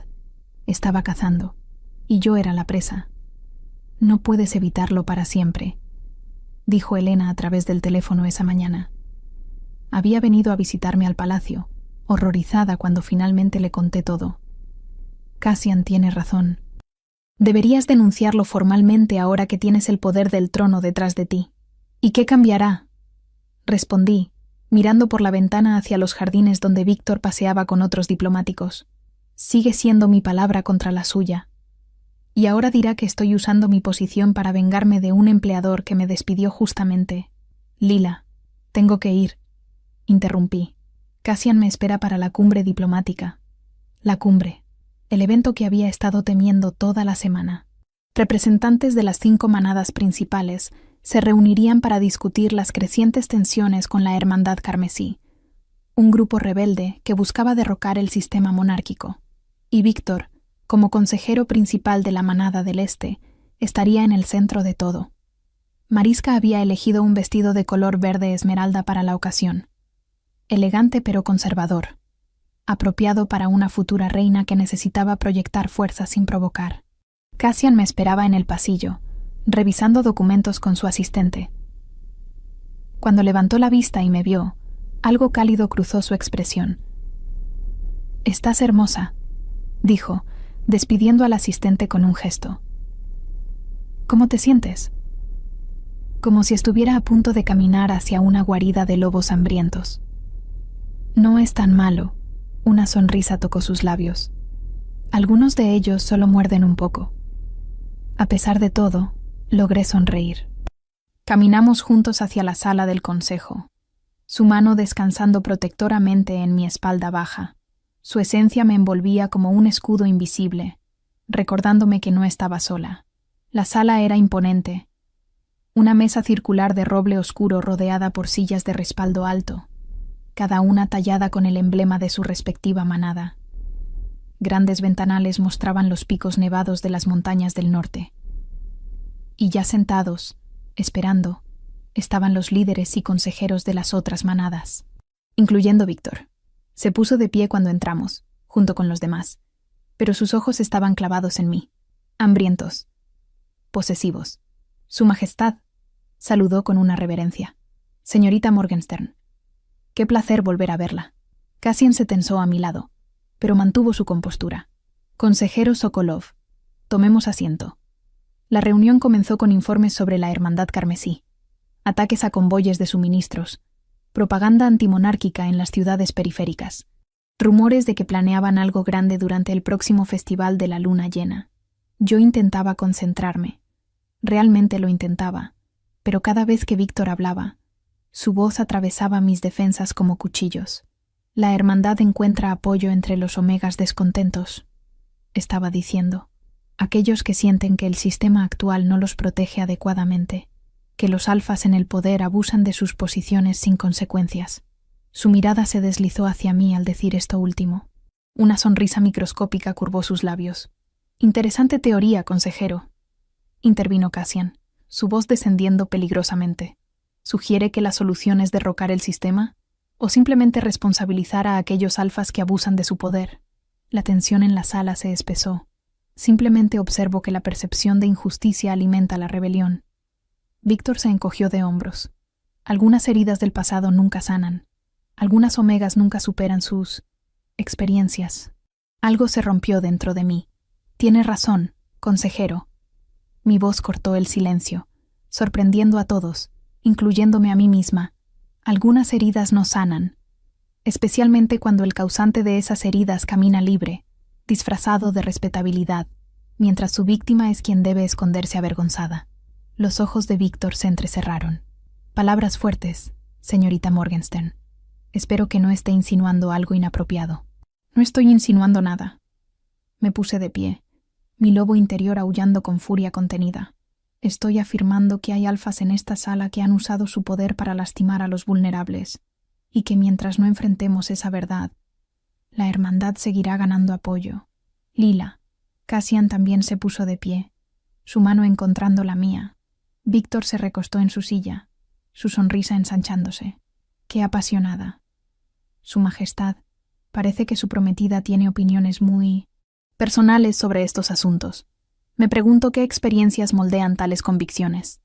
Estaba cazando, y yo era la presa. «No puedes evitarlo para siempre», dijo Helena a través del teléfono esa mañana. Había venido a visitarme al palacio, horrorizada cuando finalmente le conté todo. «Cassian tiene razón. Deberías denunciarlo formalmente ahora que tienes el poder del trono detrás de ti». «¿Y qué cambiará?», respondí, mirando por la ventana hacia los jardines donde Víctor paseaba con otros diplomáticos. «Sigue siendo mi palabra contra la suya. Y ahora dirá que estoy usando mi posición para vengarme de un empleador que me despidió justamente». «Lila, tengo que ir», interrumpí. «Cassian me espera para la cumbre diplomática». La cumbre, el evento que había estado temiendo toda la semana. Representantes de las 5 manadas principales se reunirían para discutir las crecientes tensiones con la Hermandad Carmesí, un grupo rebelde que buscaba derrocar el sistema monárquico. Y Víctor, como consejero principal de la manada del Este, estaría en el centro de todo. Mariska había elegido un vestido de color verde esmeralda para la ocasión. Elegante pero conservador, apropiado para una futura reina que necesitaba proyectar fuerza sin provocar. Cassian me esperaba en el pasillo, revisando documentos con su asistente. Cuando levantó la vista y me vio, algo cálido cruzó su expresión. «Estás hermosa», dijo, despidiendo al asistente con un gesto. «¿Cómo te sientes?» Como si estuviera a punto de caminar hacia una guarida de lobos hambrientos. «No es tan malo», una sonrisa tocó sus labios. «Algunos de ellos solo muerden un poco». A pesar de todo, logré sonreír. Caminamos juntos hacia la sala del consejo, su mano descansando protectoramente en mi espalda baja. Su esencia me envolvía como un escudo invisible, recordándome que no estaba sola. La sala era imponente. Una mesa circular de roble oscuro rodeada por sillas de respaldo alto, cada una tallada con el emblema de su respectiva manada. Grandes ventanales mostraban los picos nevados de las montañas del norte. Y ya sentados, esperando, estaban los líderes y consejeros de las otras manadas, incluyendo Víctor. Se puso de pie cuando entramos, junto con los demás, pero sus ojos estaban clavados en mí, hambrientos, posesivos. «Su Majestad», saludó con una reverencia. «Señorita Morgenstern, qué placer volver a verla». Cassian se tensó a mi lado, pero mantuvo su compostura. «Consejero Sokolov, tomemos asiento». La reunión comenzó con informes sobre la Hermandad Carmesí, ataques a convoyes de suministros, propaganda antimonárquica en las ciudades periféricas, rumores de que planeaban algo grande durante el próximo festival de la luna llena. Yo intentaba concentrarme. Realmente lo intentaba, pero cada vez que Víctor hablaba, su voz atravesaba mis defensas como cuchillos. La hermandad encuentra apoyo entre los omegas descontentos, estaba diciendo. Aquellos que sienten que el sistema actual no los protege adecuadamente, que los alfas en el poder abusan de sus posiciones sin consecuencias. Su mirada se deslizó hacia mí al decir esto último. Una sonrisa microscópica curvó sus labios. Interesante teoría, consejero, intervino Cassian, su voz descendiendo peligrosamente. ¿Sugiere que la solución es derrocar el sistema? ¿O simplemente responsabilizar a aquellos alfas que abusan de su poder? La tensión en la sala se espesó. Simplemente observo que la percepción de injusticia alimenta la rebelión. Víctor se encogió de hombros. Algunas heridas del pasado nunca sanan. Algunas omegas nunca superan sus experiencias. Algo se rompió dentro de mí. Tiene razón, consejero. Mi voz cortó el silencio, sorprendiendo a todos, incluyéndome a mí misma. Algunas heridas no sanan, especialmente cuando el causante de esas heridas camina libre, disfrazado de respetabilidad, mientras su víctima es quien debe esconderse avergonzada. Los ojos de Víctor se entrecerraron. Palabras fuertes, señorita Morgenstern. Espero que no esté insinuando algo inapropiado. No estoy insinuando nada. Me puse de pie, mi lobo interior aullando con furia contenida. Estoy afirmando que hay alfas en esta sala que han usado su poder para lastimar a los vulnerables, y que mientras no enfrentemos esa verdad, la hermandad seguirá ganando apoyo. Lila. Cassian también se puso de pie, su mano encontrando la mía. Víctor se recostó en su silla, su sonrisa ensanchándose. ¡Qué apasionada! Su Majestad, parece que su prometida tiene opiniones muy personales sobre estos asuntos. Me pregunto qué experiencias moldean tales convicciones.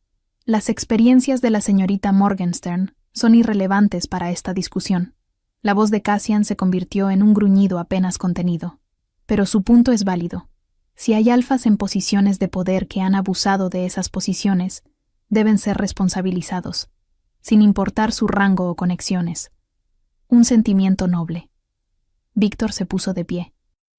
Las experiencias de la señorita Morgenstern son irrelevantes para esta discusión. La voz de Cassian se convirtió en un gruñido apenas contenido. Pero su punto es válido. Si hay alfas en posiciones de poder que han abusado de esas posiciones, deben ser responsabilizados, sin importar su rango o conexiones. Un sentimiento noble. Víctor se puso de pie.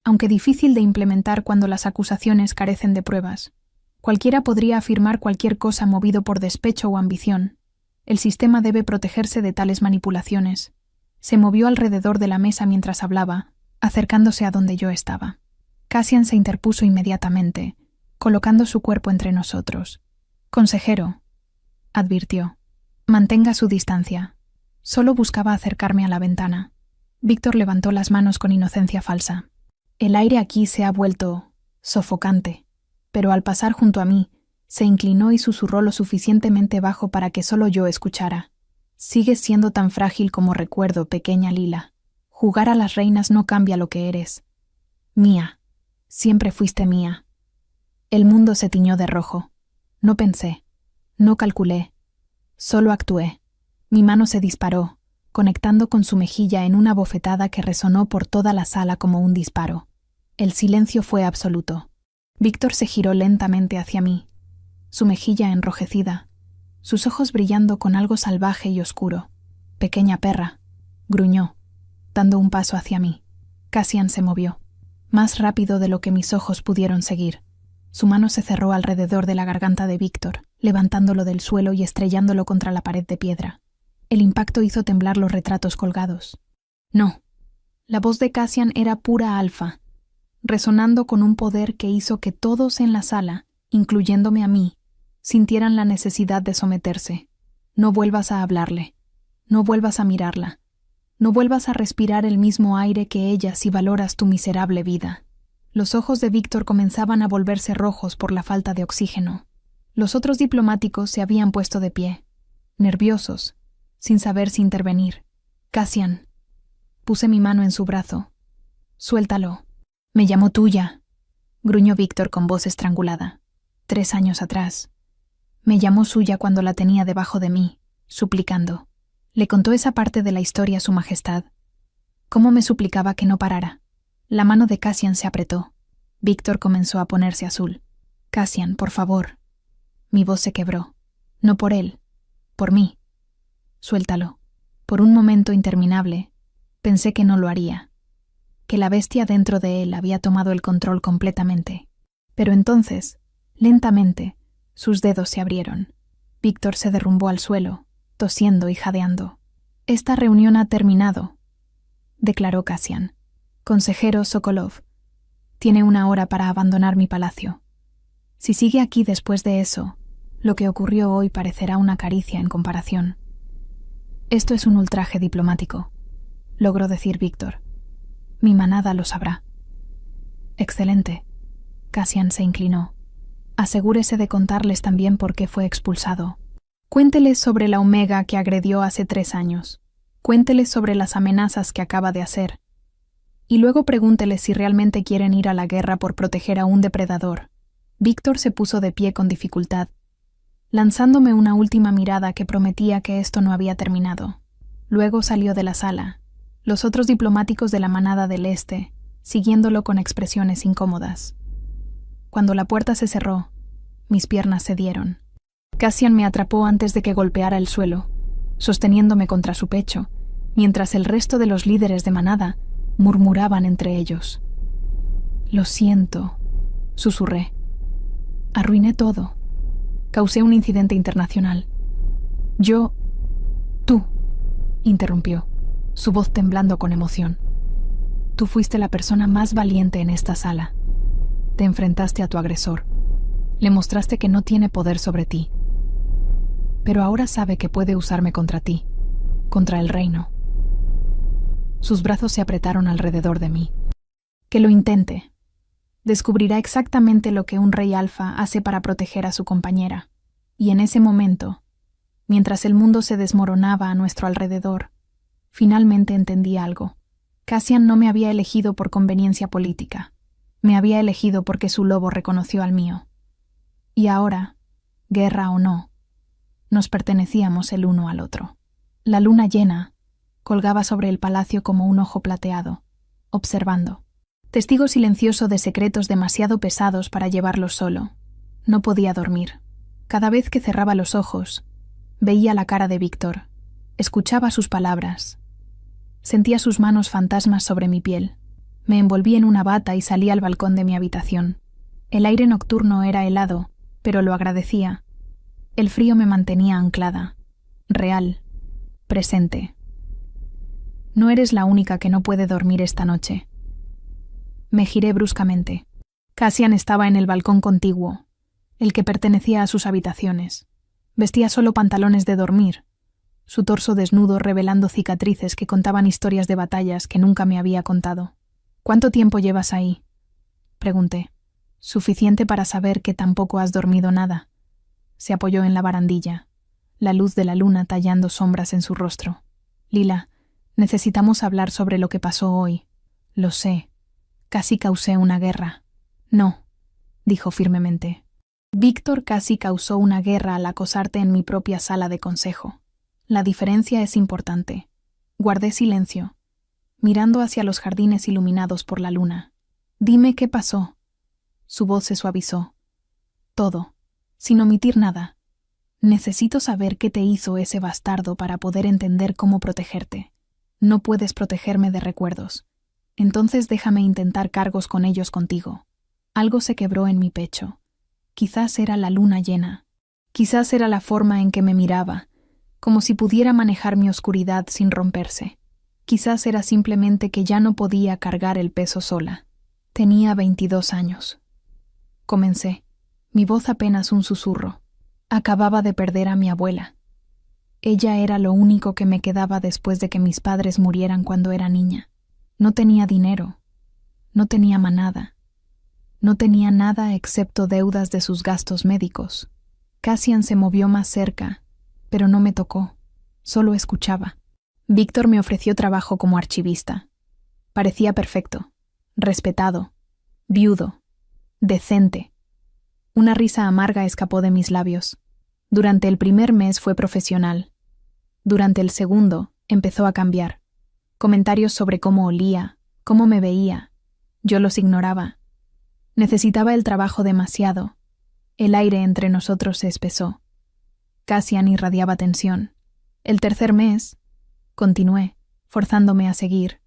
Aunque difícil de implementar cuando las acusaciones carecen de pruebas, cualquiera podría afirmar cualquier cosa movido por despecho o ambición. El sistema debe protegerse de tales manipulaciones. Se movió alrededor de la mesa mientras hablaba, acercándose a donde yo estaba. Cassian se interpuso inmediatamente, colocando su cuerpo entre nosotros. «Consejero», advirtió, «mantenga su distancia». Solo buscaba acercarme a la ventana. Víctor levantó las manos con inocencia falsa. El aire aquí se ha vuelto sofocante, pero al pasar junto a mí, se inclinó y susurró lo suficientemente bajo para que solo yo escuchara. «Sigues siendo tan frágil como recuerdo, pequeña Lila. Jugar a las reinas no cambia lo que eres. Mía. Siempre fuiste mía». El mundo se tiñó de rojo. No pensé. No calculé. Solo actué. Mi mano se disparó, conectando con su mejilla en una bofetada que resonó por toda la sala como un disparo. El silencio fue absoluto. Víctor se giró lentamente hacia mí, su mejilla enrojecida, sus ojos brillando con algo salvaje y oscuro. «Pequeña perra», gruñó, dando un paso hacia mí. Cassian se movió, más rápido de lo que mis ojos pudieron seguir. Su mano se cerró alrededor de la garganta de Víctor, levantándolo del suelo y estrellándolo contra la pared de piedra. El impacto hizo temblar los retratos colgados. No. La voz de Cassian era pura alfa, resonando con un poder que hizo que todos en la sala, incluyéndome a mí, sintieran la necesidad de someterse. No vuelvas a hablarle. No vuelvas a mirarla. No vuelvas a respirar el mismo aire que ella si valoras tu miserable vida. Los ojos de Víctor comenzaban a volverse rojos por la falta de oxígeno. Los otros diplomáticos se habían puesto de pie, nerviosos, sin saber si intervenir. «Cassian». Puse mi mano en su brazo. «Suéltalo». «Me llamó tuya», gruñó Víctor con voz estrangulada. 3 años atrás. Me llamó suya cuando la tenía debajo de mí, suplicando. Le contó esa parte de la historia a su majestad. Cómo me suplicaba que no parara. La mano de Cassian se apretó. Víctor comenzó a ponerse azul. «Cassian, por favor». Mi voz se quebró. «No por él. Por mí. Suéltalo». Por un momento interminable, pensé que no lo haría, que la bestia dentro de él había tomado el control completamente. Pero entonces, lentamente, sus dedos se abrieron. Víctor se derrumbó al suelo, tosiendo y jadeando. «Esta reunión ha terminado», declaró Cassian. «Consejero Sokolov, tiene 1 hora para abandonar mi palacio. Si sigue aquí después de eso, lo que ocurrió hoy parecerá una caricia en comparación». «Esto es un ultraje diplomático», logró decir Víctor. «Mi manada lo sabrá». «Excelente». Cassian se inclinó. «Asegúrese de contarles también por qué fue expulsado. Cuénteles sobre la Omega que agredió hace 3 años. Cuénteles sobre las amenazas que acaba de hacer. Y luego pregúnteles si realmente quieren ir a la guerra por proteger a un depredador». Víctor se puso de pie con dificultad, lanzándome una última mirada que prometía que esto no había terminado. Luego salió de la sala, los otros diplomáticos de la manada del Este, siguiéndolo con expresiones incómodas. Cuando la puerta se cerró, mis piernas cedieron. Cassian me atrapó antes de que golpeara el suelo, sosteniéndome contra su pecho, mientras el resto de los líderes de manada murmuraban entre ellos. «Lo siento», susurré. «Arruiné todo. Causé un incidente internacional. Tú», interrumpió, su voz temblando con emoción. «Tú fuiste la persona más valiente en esta sala. Te enfrentaste a tu agresor. Le mostraste que no tiene poder sobre ti. Pero ahora sabe que puede usarme contra ti, contra el reino». Sus brazos se apretaron alrededor de mí. «Que lo intente. Descubrirá exactamente lo que un rey alfa hace para proteger a su compañera». Y en ese momento, mientras el mundo se desmoronaba a nuestro alrededor, finalmente entendí algo. Cassian no me había elegido por conveniencia política. Me había elegido porque su lobo reconoció al mío. Y ahora, guerra o no, nos pertenecíamos el uno al otro. La luna llena colgaba sobre el palacio como un ojo plateado, observando. Testigo silencioso de secretos demasiado pesados para llevarlos solo. No podía dormir. Cada vez que cerraba los ojos, veía la cara de Víctor, escuchaba sus palabras. Sentía sus manos fantasmas sobre mi piel. Me envolví en una bata y salí al balcón de mi habitación. El aire nocturno era helado, pero lo agradecía. El frío me mantenía anclada, real, presente. «No eres la única que no puede dormir esta noche». Me giré bruscamente. Cassian estaba en el balcón contiguo, el que pertenecía a sus habitaciones. Vestía solo pantalones de dormir, su torso desnudo revelando cicatrices que contaban historias de batallas que nunca me había contado. «¿Cuánto tiempo llevas ahí?», pregunté. «Suficiente para saber que tampoco has dormido nada». Se apoyó en la barandilla, la luz de la luna tallando sombras en su rostro. «Lila, necesitamos hablar sobre lo que pasó hoy». «Lo sé. Casi causé una guerra». «No», dijo firmemente. «Víctor casi causó una guerra al acosarte en mi propia sala de consejo. La diferencia es importante». Guardé silencio, mirando hacia los jardines iluminados por la luna. «Dime qué pasó». Su voz se suavizó. «Todo, sin omitir nada. Necesito saber qué te hizo ese bastardo para poder entender cómo protegerte. No puedes protegerme de recuerdos. Entonces déjame intentar cargos con ellos contigo». Algo se quebró en mi pecho. Quizás era la luna llena. Quizás era la forma en que me miraba, como si pudiera manejar mi oscuridad sin romperse. Quizás era simplemente que ya no podía cargar el peso sola. Tenía 22 años. Comencé, mi voz apenas un susurro. Acababa de perder a mi abuela. Ella era lo único que me quedaba después de que mis padres murieran cuando era niña. No tenía dinero. No tenía manada. No tenía nada excepto deudas de sus gastos médicos. Cassian se movió más cerca, pero no me tocó, solo escuchaba. Víctor me ofreció trabajo como archivista. Parecía perfecto, respetado, viudo, decente. Una risa amarga escapó de mis labios. Durante el primer mes fue profesional. Durante el segundo empezó a cambiar. Comentarios sobre cómo olía, cómo me veía. Yo los ignoraba. Necesitaba el trabajo demasiado. El aire entre nosotros se espesó. Cassian irradiaba tensión. El tercer mes, Continué, forzándome a seguir.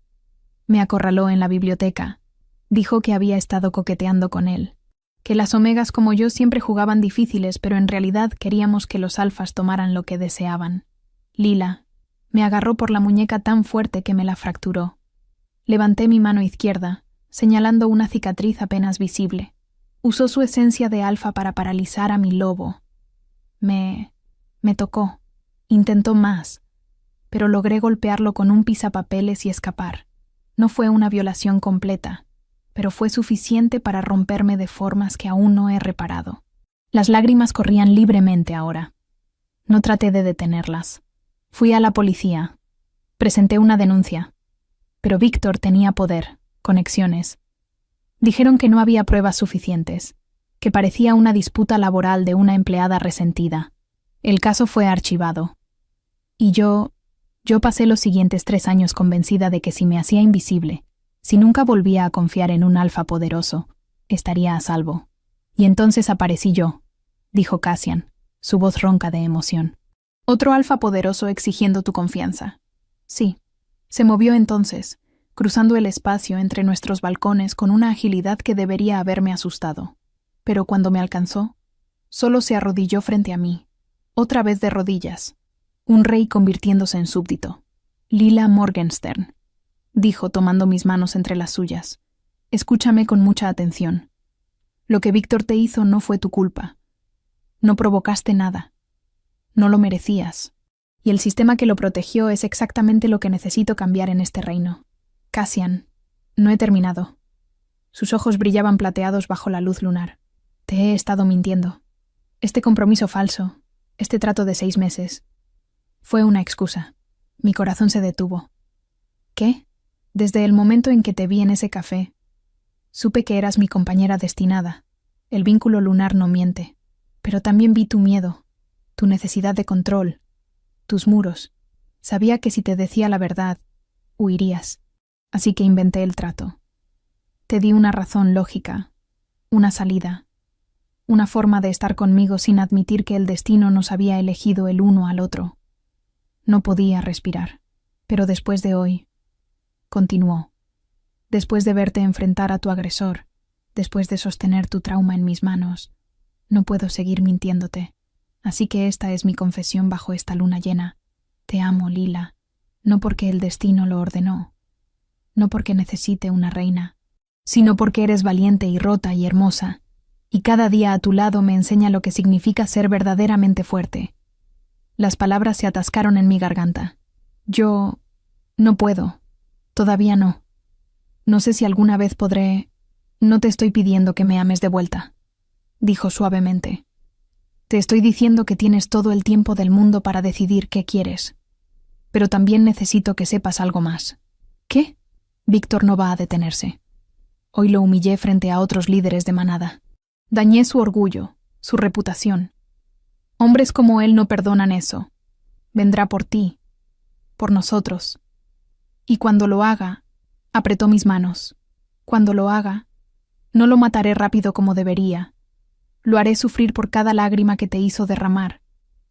Me acorraló en la biblioteca. Dijo que había estado coqueteando con él, que las omegas como yo siempre jugaban difíciles, pero en realidad queríamos que los alfas tomaran lo que deseaban. Lila me agarró por la muñeca tan fuerte que me la fracturó. Levanté mi mano izquierda, señalando una cicatriz apenas visible. Usó su esencia de alfa para paralizar a mi lobo. Me tocó. Intentó más, pero logré golpearlo con un pisapapeles y escapar. No fue una violación completa, pero fue suficiente para romperme de formas que aún no he reparado. Las lágrimas corrían libremente ahora. No traté de detenerlas. Fui a la policía. Presenté una denuncia. Pero Víctor tenía poder, conexiones. Dijeron que no había pruebas suficientes, que parecía una disputa laboral de una empleada resentida. El caso fue archivado. Y yo pasé los siguientes 3 años convencida de que si me hacía invisible, si nunca volvía a confiar en un alfa poderoso, estaría a salvo. Y entonces aparecí yo, dijo Cassian, su voz ronca de emoción. Otro alfa poderoso exigiendo tu confianza. Sí, se movió entonces, cruzando el espacio entre nuestros balcones con una agilidad que debería haberme asustado. Pero cuando me alcanzó, solo se arrodilló frente a mí, otra vez de rodillas, un rey convirtiéndose en súbdito. Lila Morgenstern, dijo tomando mis manos entre las suyas. Escúchame con mucha atención. Lo que Víctor te hizo no fue tu culpa. No provocaste nada. No lo merecías. Y el sistema que lo protegió es exactamente lo que necesito cambiar en este reino. Cassian, no he terminado. Sus ojos brillaban plateados bajo la luz lunar. Te he estado mintiendo. Este compromiso falso, este trato de 6 meses, fue una excusa. Mi corazón se detuvo. ¿Qué? Desde el momento en que te vi en ese café, supe que eras mi compañera destinada. El vínculo lunar no miente. Pero también vi tu miedo, tu necesidad de control, tus muros. Sabía que si te decía la verdad, huirías. Así que inventé el trato. Te di una razón lógica, una salida, una forma de estar conmigo sin admitir que el destino nos había elegido el uno al otro. No podía respirar, pero después de hoy, continuó, después de verte enfrentar a tu agresor, después de sostener tu trauma en mis manos, no puedo seguir mintiéndote. Así que esta es mi confesión bajo esta luna llena. Te amo, Lila, no porque el destino lo ordenó, no porque necesite una reina, sino porque eres valiente y rota y hermosa, y cada día a tu lado me enseña lo que significa ser verdaderamente fuerte. Las palabras se atascaron en mi garganta. Yo no puedo. Todavía no. No sé si alguna vez podré. No te estoy pidiendo que me ames de vuelta, dijo suavemente. Te estoy diciendo que tienes todo el tiempo del mundo para decidir qué quieres. Pero también necesito que sepas algo más. ¿Qué? Víctor no va a detenerse. Hoy lo humillé frente a otros líderes de manada. Dañé su orgullo, su reputación. Hombres como él no perdonan eso. Vendrá por ti, por nosotros. Y cuando lo haga, apretó mis manos. Cuando lo haga, no lo mataré rápido como debería. Lo haré sufrir por cada lágrima que te hizo derramar,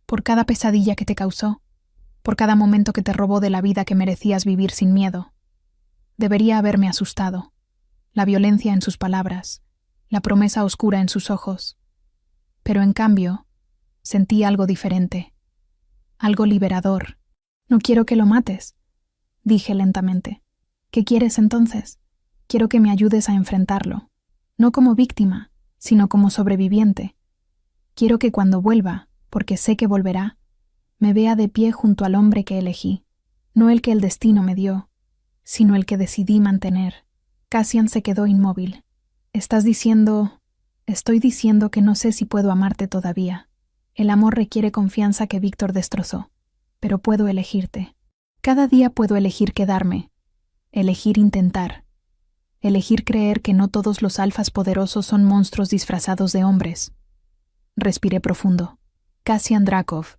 por cada pesadilla que te causó, por cada momento que te robó de la vida que merecías vivir sin miedo. Debería haberme asustado. La violencia en sus palabras, la promesa oscura en sus ojos. Pero en cambio, sentí algo diferente, algo liberador. No quiero que lo mates, dije lentamente. ¿Qué quieres entonces? Quiero que me ayudes a enfrentarlo, no como víctima, sino como sobreviviente. Quiero que cuando vuelva, porque sé que volverá, me vea de pie junto al hombre que elegí, no el que el destino me dio, sino el que decidí mantener. Cassian se quedó inmóvil. Estoy diciendo que no sé si puedo amarte todavía. El amor requiere confianza que Víctor destrozó, pero puedo elegirte. Cada día puedo elegir quedarme, elegir intentar, elegir creer que no todos los alfas poderosos son monstruos disfrazados de hombres. Respiré profundo. Cassian Dracov,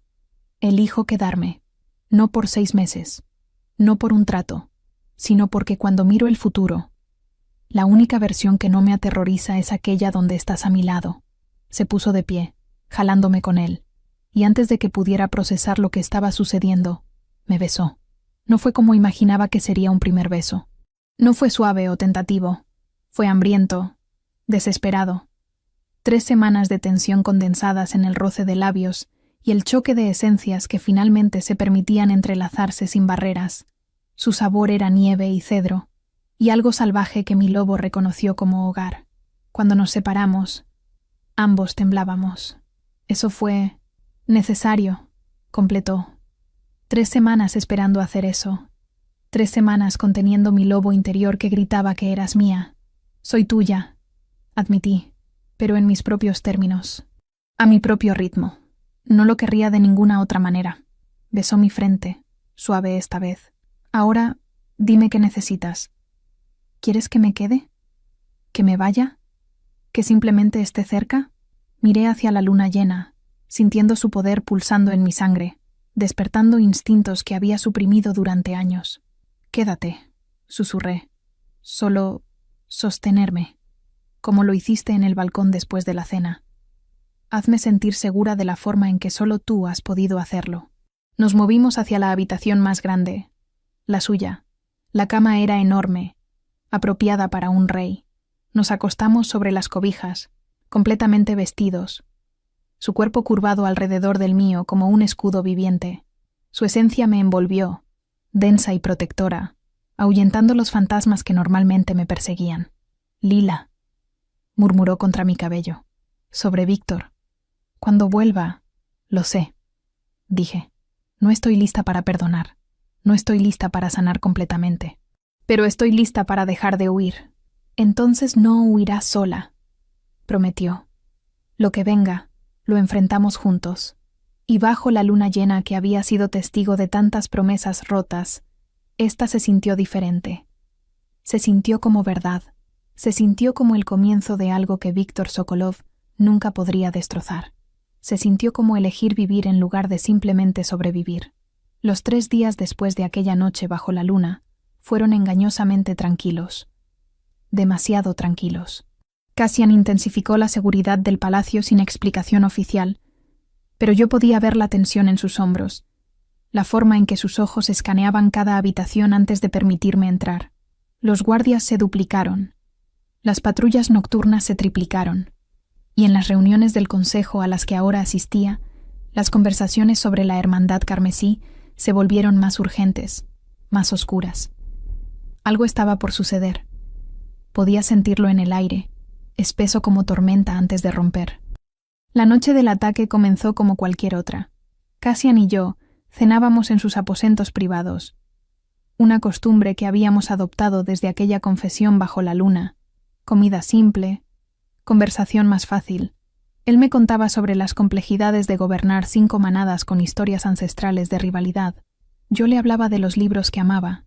elijo quedarme, no por 6 meses, no por un trato, sino porque cuando miro el futuro, la única versión que no me aterroriza es aquella donde estás a mi lado. Se puso de pie, jalándome con él, y antes de que pudiera procesar lo que estaba sucediendo, me besó. No fue como imaginaba que sería un primer beso. No fue suave o tentativo. Fue hambriento, desesperado. 3 semanas de tensión condensadas en el roce de labios y el choque de esencias que finalmente se permitían entrelazarse sin barreras. Su sabor era nieve y cedro, y algo salvaje que mi lobo reconoció como hogar. Cuando nos separamos, ambos temblábamos. Eso fue necesario, completó. 3 semanas esperando hacer eso. 3 semanas conteniendo mi lobo interior que gritaba que eras mía. Soy tuya, admití, pero en mis propios términos, a mi propio ritmo. No lo querría de ninguna otra manera. Besó mi frente, suave esta vez. Ahora, dime qué necesitas. ¿Quieres que me quede? ¿Que me vaya? ¿Que simplemente esté cerca? Miré hacia la luna llena, sintiendo su poder pulsando en mi sangre, despertando instintos que había suprimido durante años. Quédate, susurré. Solo sostenerme, como lo hiciste en el balcón después de la cena. Hazme sentir segura de la forma en que solo tú has podido hacerlo. Nos movimos hacia la habitación más grande, la suya. La cama era enorme, apropiada para un rey. Nos acostamos sobre las cobijas, completamente vestidos. Su cuerpo curvado alrededor del mío como un escudo viviente. Su esencia me envolvió, densa y protectora, ahuyentando los fantasmas que normalmente me perseguían. Lila, murmuró contra mi cabello. Sobre Víctor. Cuando vuelva, lo sé, dije. No estoy lista para perdonar. No estoy lista para sanar completamente. Pero estoy lista para dejar de huir. Entonces no huirás sola, prometió. Lo que venga, lo enfrentamos juntos. Y bajo la luna llena que había sido testigo de tantas promesas rotas, ésta se sintió diferente. Se sintió como verdad. Se sintió como el comienzo de algo que Víctor Sokolov nunca podría destrozar. Se sintió como elegir vivir en lugar de simplemente sobrevivir. Los 3 días después de aquella noche bajo la luna fueron engañosamente tranquilos. Demasiado tranquilos. Cassian intensificó la seguridad del palacio sin explicación oficial, pero yo podía ver la tensión en sus hombros, la forma en que sus ojos escaneaban cada habitación antes de permitirme entrar. Los guardias se duplicaron. Las patrullas nocturnas se triplicaron. Y en las reuniones del consejo a las que ahora asistía, las conversaciones sobre la hermandad carmesí se volvieron más urgentes, más oscuras. Algo estaba por suceder. Podía sentirlo en el aire, espeso como tormenta antes de romper. La noche del ataque comenzó como cualquier otra. Cassian y yo cenábamos en sus aposentos privados, una costumbre que habíamos adoptado desde aquella confesión bajo la luna. Comida simple, conversación más fácil. Él me contaba sobre las complejidades de gobernar 5 manadas con historias ancestrales de rivalidad. Yo le hablaba de los libros que amaba,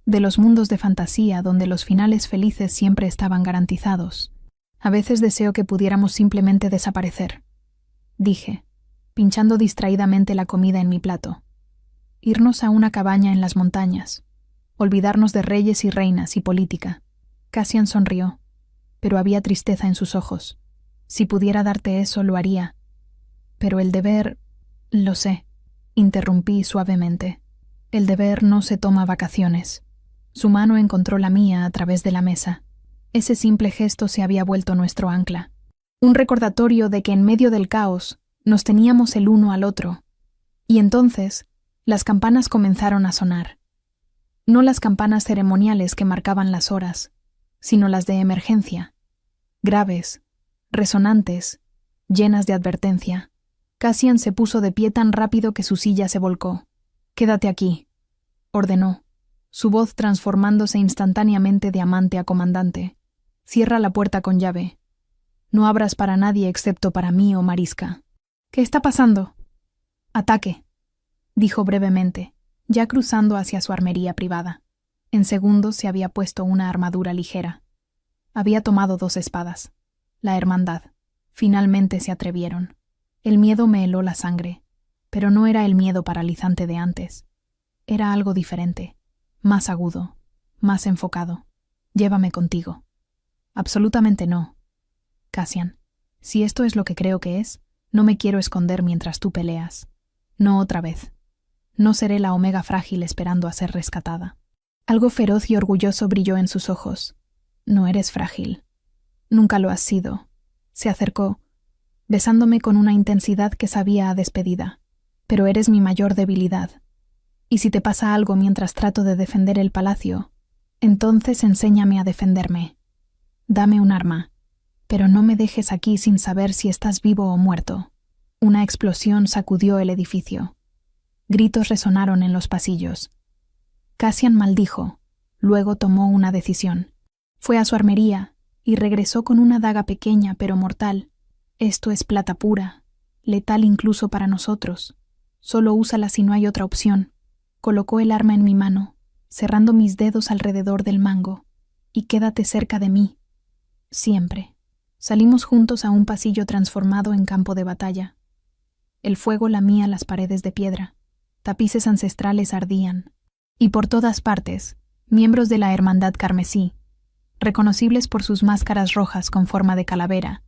de los mundos de fantasía donde los finales felices siempre estaban garantizados. A veces deseo que pudiéramos simplemente desaparecer, dije, pinchando distraídamente la comida en mi plato. Irnos a una cabaña en las montañas, olvidarnos de reyes y reinas y política. Cassian sonrió, pero había tristeza en sus ojos. Si pudiera darte eso, lo haría. Pero el deber... Lo sé, interrumpí suavemente. El deber no se toma vacaciones. Su mano encontró la mía a través de la mesa. Ese simple gesto se había vuelto nuestro ancla. Un recordatorio de que en medio del caos nos teníamos el uno al otro. Y entonces, las campanas comenzaron a sonar. No las campanas ceremoniales que marcaban las horas, sino las de emergencia. Graves, resonantes, llenas de advertencia. Cassian se puso de pie tan rápido que su silla se volcó. «Quédate aquí», ordenó, su voz transformándose instantáneamente de amante a comandante. «Cierra la puerta con llave. No abras para nadie excepto para mí o Mariska». «¿Qué está pasando?» «Ataque», dijo brevemente, ya cruzando hacia su armería privada. En segundos se había puesto una armadura ligera. Había tomado 2 espadas. La hermandad. Finalmente se atrevieron. El miedo me heló la sangre, pero no era el miedo paralizante de antes. Era algo diferente, más agudo, más enfocado. «Llévame contigo». «Absolutamente no. Cassian, si esto es lo que creo que es, no me quiero esconder mientras tú peleas. No otra vez». No seré la Omega frágil esperando a ser rescatada. Algo feroz y orgulloso brilló en sus ojos. No eres frágil. Nunca lo has sido. Se acercó, besándome con una intensidad que sabía a despedida. Pero eres mi mayor debilidad. Y si te pasa algo mientras trato de defender el palacio, entonces enséñame a defenderme. Dame un arma, pero no me dejes aquí sin saber si estás vivo o muerto. Una explosión sacudió el edificio. Gritos resonaron en los pasillos. Cassian maldijo, luego tomó una decisión. Fue a su armería y regresó con una daga pequeña pero mortal. Esto es plata pura, letal incluso para nosotros. Solo úsala si no hay otra opción. Colocó el arma en mi mano, cerrando mis dedos alrededor del mango. Y quédate cerca de mí. Siempre. Salimos juntos a un pasillo transformado en campo de batalla. El fuego lamía las paredes de piedra. Tapices ancestrales ardían. Y por todas partes, miembros de la Hermandad Carmesí, reconocibles por sus máscaras rojas con forma de calavera,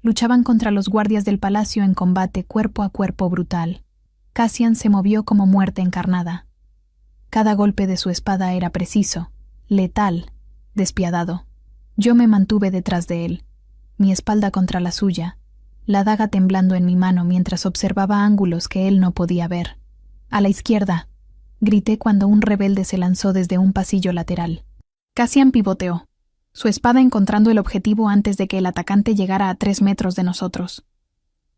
luchaban contra los guardias del palacio en combate cuerpo a cuerpo brutal. Cassian se movió como muerte encarnada. Cada golpe de su espada era preciso, letal, despiadado. Yo me mantuve detrás de él, mi espalda contra la suya, la daga temblando en mi mano mientras observaba ángulos que él no podía ver. «A la izquierda», grité cuando un rebelde se lanzó desde un pasillo lateral. Cassian pivoteó, su espada encontrando el objetivo antes de que el atacante llegara a 3 metros de nosotros.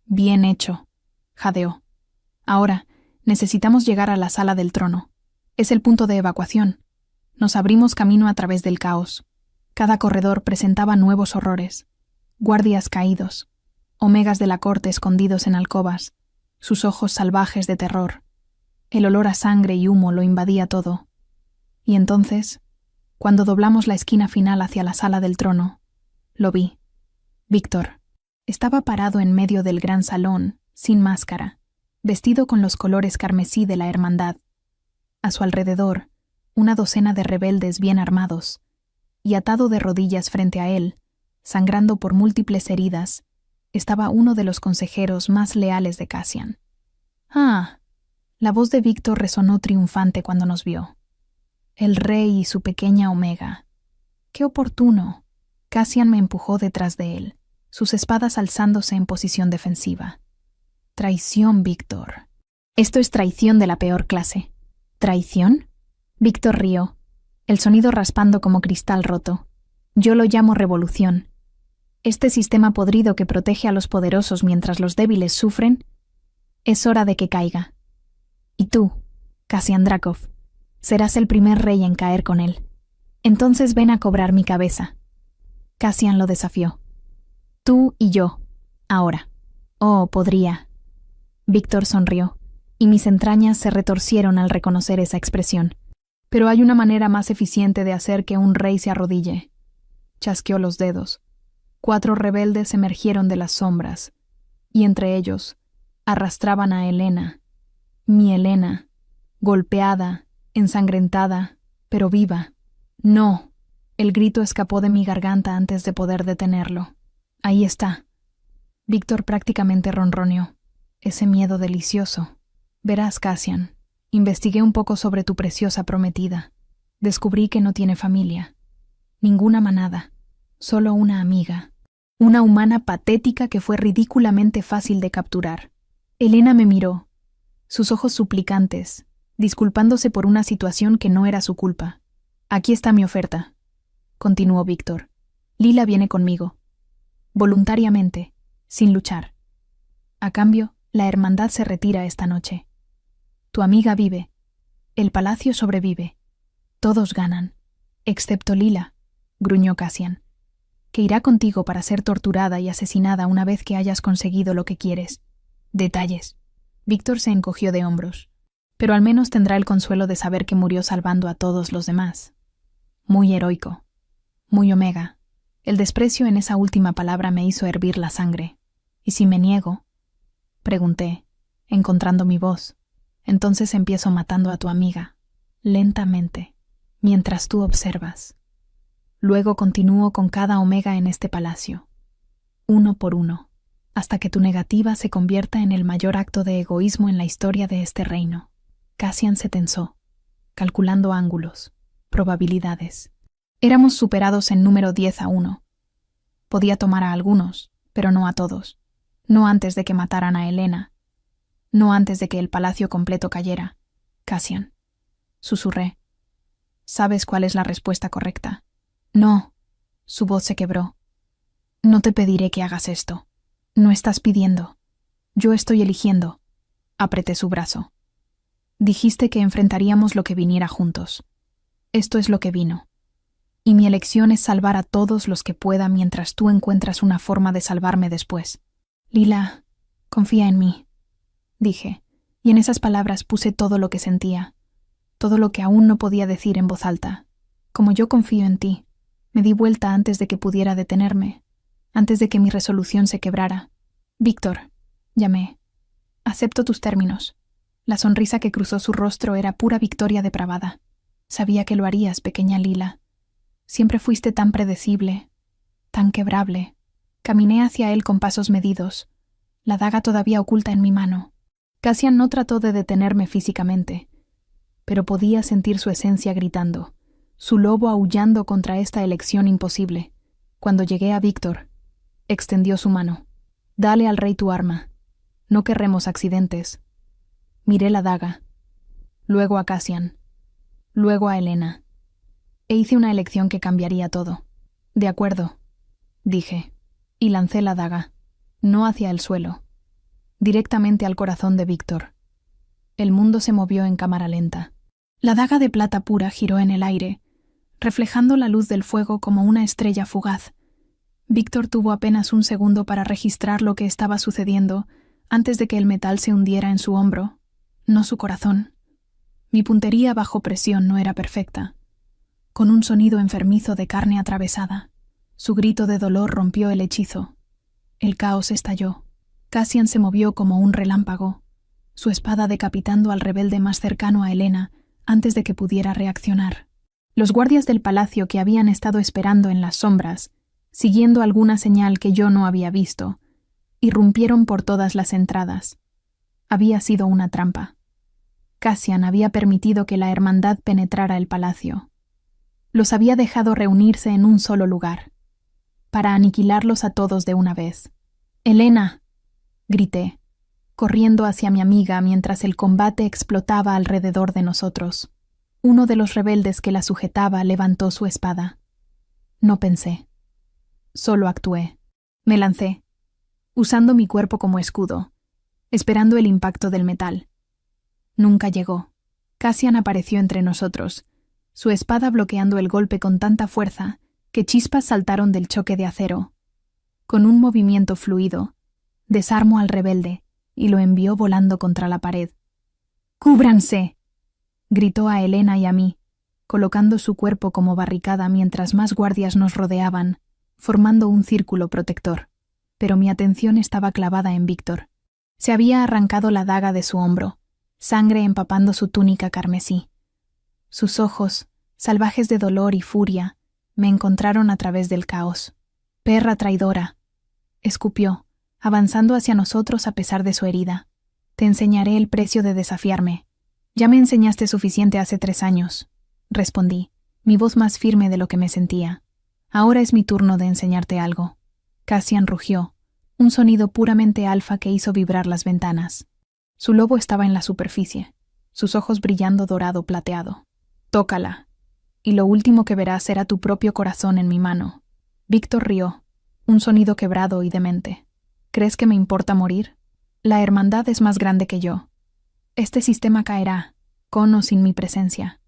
«Bien hecho», jadeó. «Ahora, necesitamos llegar a la sala del trono. Es el punto de evacuación. Nos abrimos camino a través del caos. Cada corredor presentaba nuevos horrores. Guardias caídos, omegas de la corte escondidos en alcobas, sus ojos salvajes de terror. El olor a sangre y humo lo invadía todo. Y entonces, cuando doblamos la esquina final hacia la sala del trono, lo vi. Víctor. Estaba parado en medio del gran salón, sin máscara, vestido con los colores carmesí de la hermandad. A su alrededor, una docena de rebeldes bien armados, y atado de rodillas frente a él, sangrando por múltiples heridas, estaba uno de los consejeros más leales de Cassian. «Ah», la voz de Víctor resonó triunfante cuando nos vio. «El rey y su pequeña Omega. ¡Qué oportuno!». Cassian me empujó detrás de él, sus espadas alzándose en posición defensiva. «Traición, Víctor. Esto es traición de la peor clase». «¿Traición?». Víctor rió, el sonido raspando como cristal roto. «Yo lo llamo revolución. Este sistema podrido que protege a los poderosos mientras los débiles sufren, es hora de que caiga. Y tú, Cassian Dracov, serás el primer rey en caer con él. Entonces ven a cobrar mi cabeza». Cassian lo desafió. «Tú y yo, ahora». «Oh, podría». Víctor sonrió, y mis entrañas se retorcieron al reconocer esa expresión. «Pero hay una manera más eficiente de hacer que un rey se arrodille». Chasqueó los dedos. 4 rebeldes emergieron de las sombras, y entre ellos arrastraban a Helena, mi Helena, golpeada, ensangrentada, pero viva. «No». El grito escapó de mi garganta antes de poder detenerlo. «Ahí está». Víctor prácticamente ronroneó. «Ese miedo delicioso. Verás, Cassian, investigué un poco sobre tu preciosa prometida. Descubrí que no tiene familia. Ninguna manada. Solo una amiga. Una humana patética que fue ridículamente fácil de capturar». Helena me miró, sus ojos suplicantes, disculpándose por una situación que no era su culpa. «Aquí está mi oferta», continuó Víctor. «Lila viene conmigo. Voluntariamente, sin luchar. A cambio, la hermandad se retira esta noche. Tu amiga vive. El palacio sobrevive. Todos ganan. Excepto Lila», gruñó Cassian, «que irá contigo para ser torturada y asesinada una vez que hayas conseguido lo que quieres. Detalles». Víctor se encogió de hombros. «Pero al menos tendrá el consuelo de saber que murió salvando a todos los demás. Muy heroico. Muy Omega». El desprecio en esa última palabra me hizo hervir la sangre. «¿Y si me niego?», pregunté, encontrando mi voz. «Entonces empiezo matando a tu amiga, lentamente, mientras tú observas. Luego continúo con cada Omega en este palacio, uno por uno, hasta que tu negativa se convierta en el mayor acto de egoísmo en la historia de este reino». Cassian se tensó, calculando ángulos, probabilidades. Éramos superados en número 10-1. Podía tomar a algunos, pero no a todos. No antes de que mataran a Helena. No antes de que el palacio completo cayera. Cassian, susurré. ¿Sabes cuál es la respuesta correcta? No. Su voz se quebró. No te pediré que hagas esto. No estás pidiendo. Yo estoy eligiendo. Apreté su brazo. Dijiste que enfrentaríamos lo que viniera juntos. Esto es lo que vino. Y mi elección es salvar a todos los que pueda mientras tú encuentras una forma de salvarme después. Lila, confía en mí, dije, y en esas palabras puse todo lo que sentía, todo lo que aún no podía decir en voz alta. Como yo confío en ti, me di vuelta antes de que pudiera detenerme, antes de que mi resolución se quebrara. Víctor, llamé. Acepto tus términos. La sonrisa que cruzó su rostro era pura victoria depravada. Sabía que lo harías, pequeña Lila. Siempre fuiste tan predecible, tan quebrable. Caminé hacia él con pasos medidos, la daga todavía oculta en mi mano. Cassian no trató de detenerme físicamente, pero podía sentir su esencia gritando, su lobo aullando contra esta elección imposible. Cuando llegué a Víctor, extendió su mano. Dale al rey tu arma. No querremos accidentes. Miré la daga, luego a Cassian, luego a Helena. E hice una elección que cambiaría todo. De acuerdo, dije, y lancé la daga, no hacia el suelo, directamente al corazón de Víctor. El mundo se movió en cámara lenta. La daga de plata pura giró en el aire, reflejando la luz del fuego como una estrella fugaz. Víctor tuvo apenas un segundo para registrar lo que estaba sucediendo antes de que el metal se hundiera en su hombro, no su corazón. Mi puntería bajo presión no era perfecta. Con un sonido enfermizo de carne atravesada, su grito de dolor rompió el hechizo. El caos estalló. Cassian se movió como un relámpago, su espada decapitando al rebelde más cercano a Helena antes de que pudiera reaccionar. Los guardias del palacio que habían estado esperando en las sombras, siguiendo alguna señal que yo no había visto, irrumpieron por todas las entradas. Había sido una trampa. Cassian había permitido que la hermandad penetrara el palacio. Los había dejado reunirse en un solo lugar, para aniquilarlos a todos de una vez. «¡Helena!», grité, corriendo hacia mi amiga mientras el combate explotaba alrededor de nosotros. Uno de los rebeldes que la sujetaba levantó su espada. No pensé. Solo actué. Me lancé, usando mi cuerpo como escudo, esperando el impacto del metal. Nunca llegó. Cassian apareció entre nosotros, su espada bloqueando el golpe con tanta fuerza que chispas saltaron del choque de acero. Con un movimiento fluido, desarmó al rebelde y lo envió volando contra la pared. «¡Cúbranse!», gritó a Helena y a mí, colocando su cuerpo como barricada mientras más guardias nos rodeaban, formando un círculo protector. Pero mi atención estaba clavada en Víctor. Se había arrancado la daga de su hombro, sangre empapando su túnica carmesí. Sus ojos, salvajes de dolor y furia, me encontraron a través del caos. «¡Perra traidora!», escupió, avanzando hacia nosotros a pesar de su herida. «Te enseñaré el precio de desafiarme». «Ya me enseñaste suficiente hace 3 años», respondí, mi voz más firme de lo que me sentía. «Ahora es mi turno de enseñarte algo». Cassian rugió, un sonido puramente alfa que hizo vibrar las ventanas. Su lobo estaba en la superficie, sus ojos brillando dorado plateado. «Tócala, y lo último que verás será tu propio corazón en mi mano». Víctor rió, un sonido quebrado y demente. «¿Crees que me importa morir? La hermandad es más grande que yo. Este sistema caerá, con o sin mi presencia.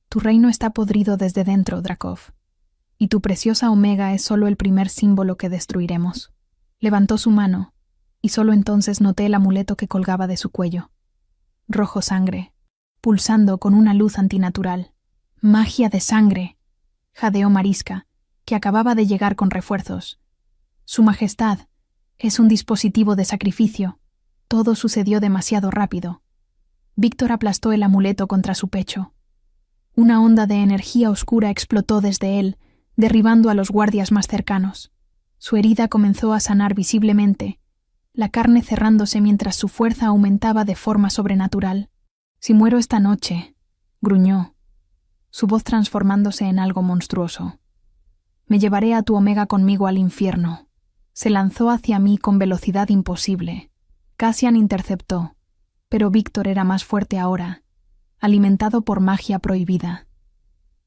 Tu reino está podrido desde dentro, Drakov, y tu preciosa Omega es solo el primer símbolo que destruiremos». Levantó su mano, y solo entonces noté el amuleto que colgaba de su cuello. Rojo sangre, pulsando con una luz antinatural. «¡Magia de sangre!», jadeó Mariska, que acababa de llegar con refuerzos. «Su Majestad, es un dispositivo de sacrificio». Todo sucedió demasiado rápido. Víctor aplastó el amuleto contra su pecho. Una onda de energía oscura explotó desde él, derribando a los guardias más cercanos. Su herida comenzó a sanar visiblemente, la carne cerrándose mientras su fuerza aumentaba de forma sobrenatural. Si muero esta noche, gruñó, su voz transformándose en algo monstruoso. Me llevaré a tu Omega conmigo al infierno. Se lanzó hacia mí con velocidad imposible. Cassian interceptó, pero Víctor era más fuerte ahora, alimentado por magia prohibida.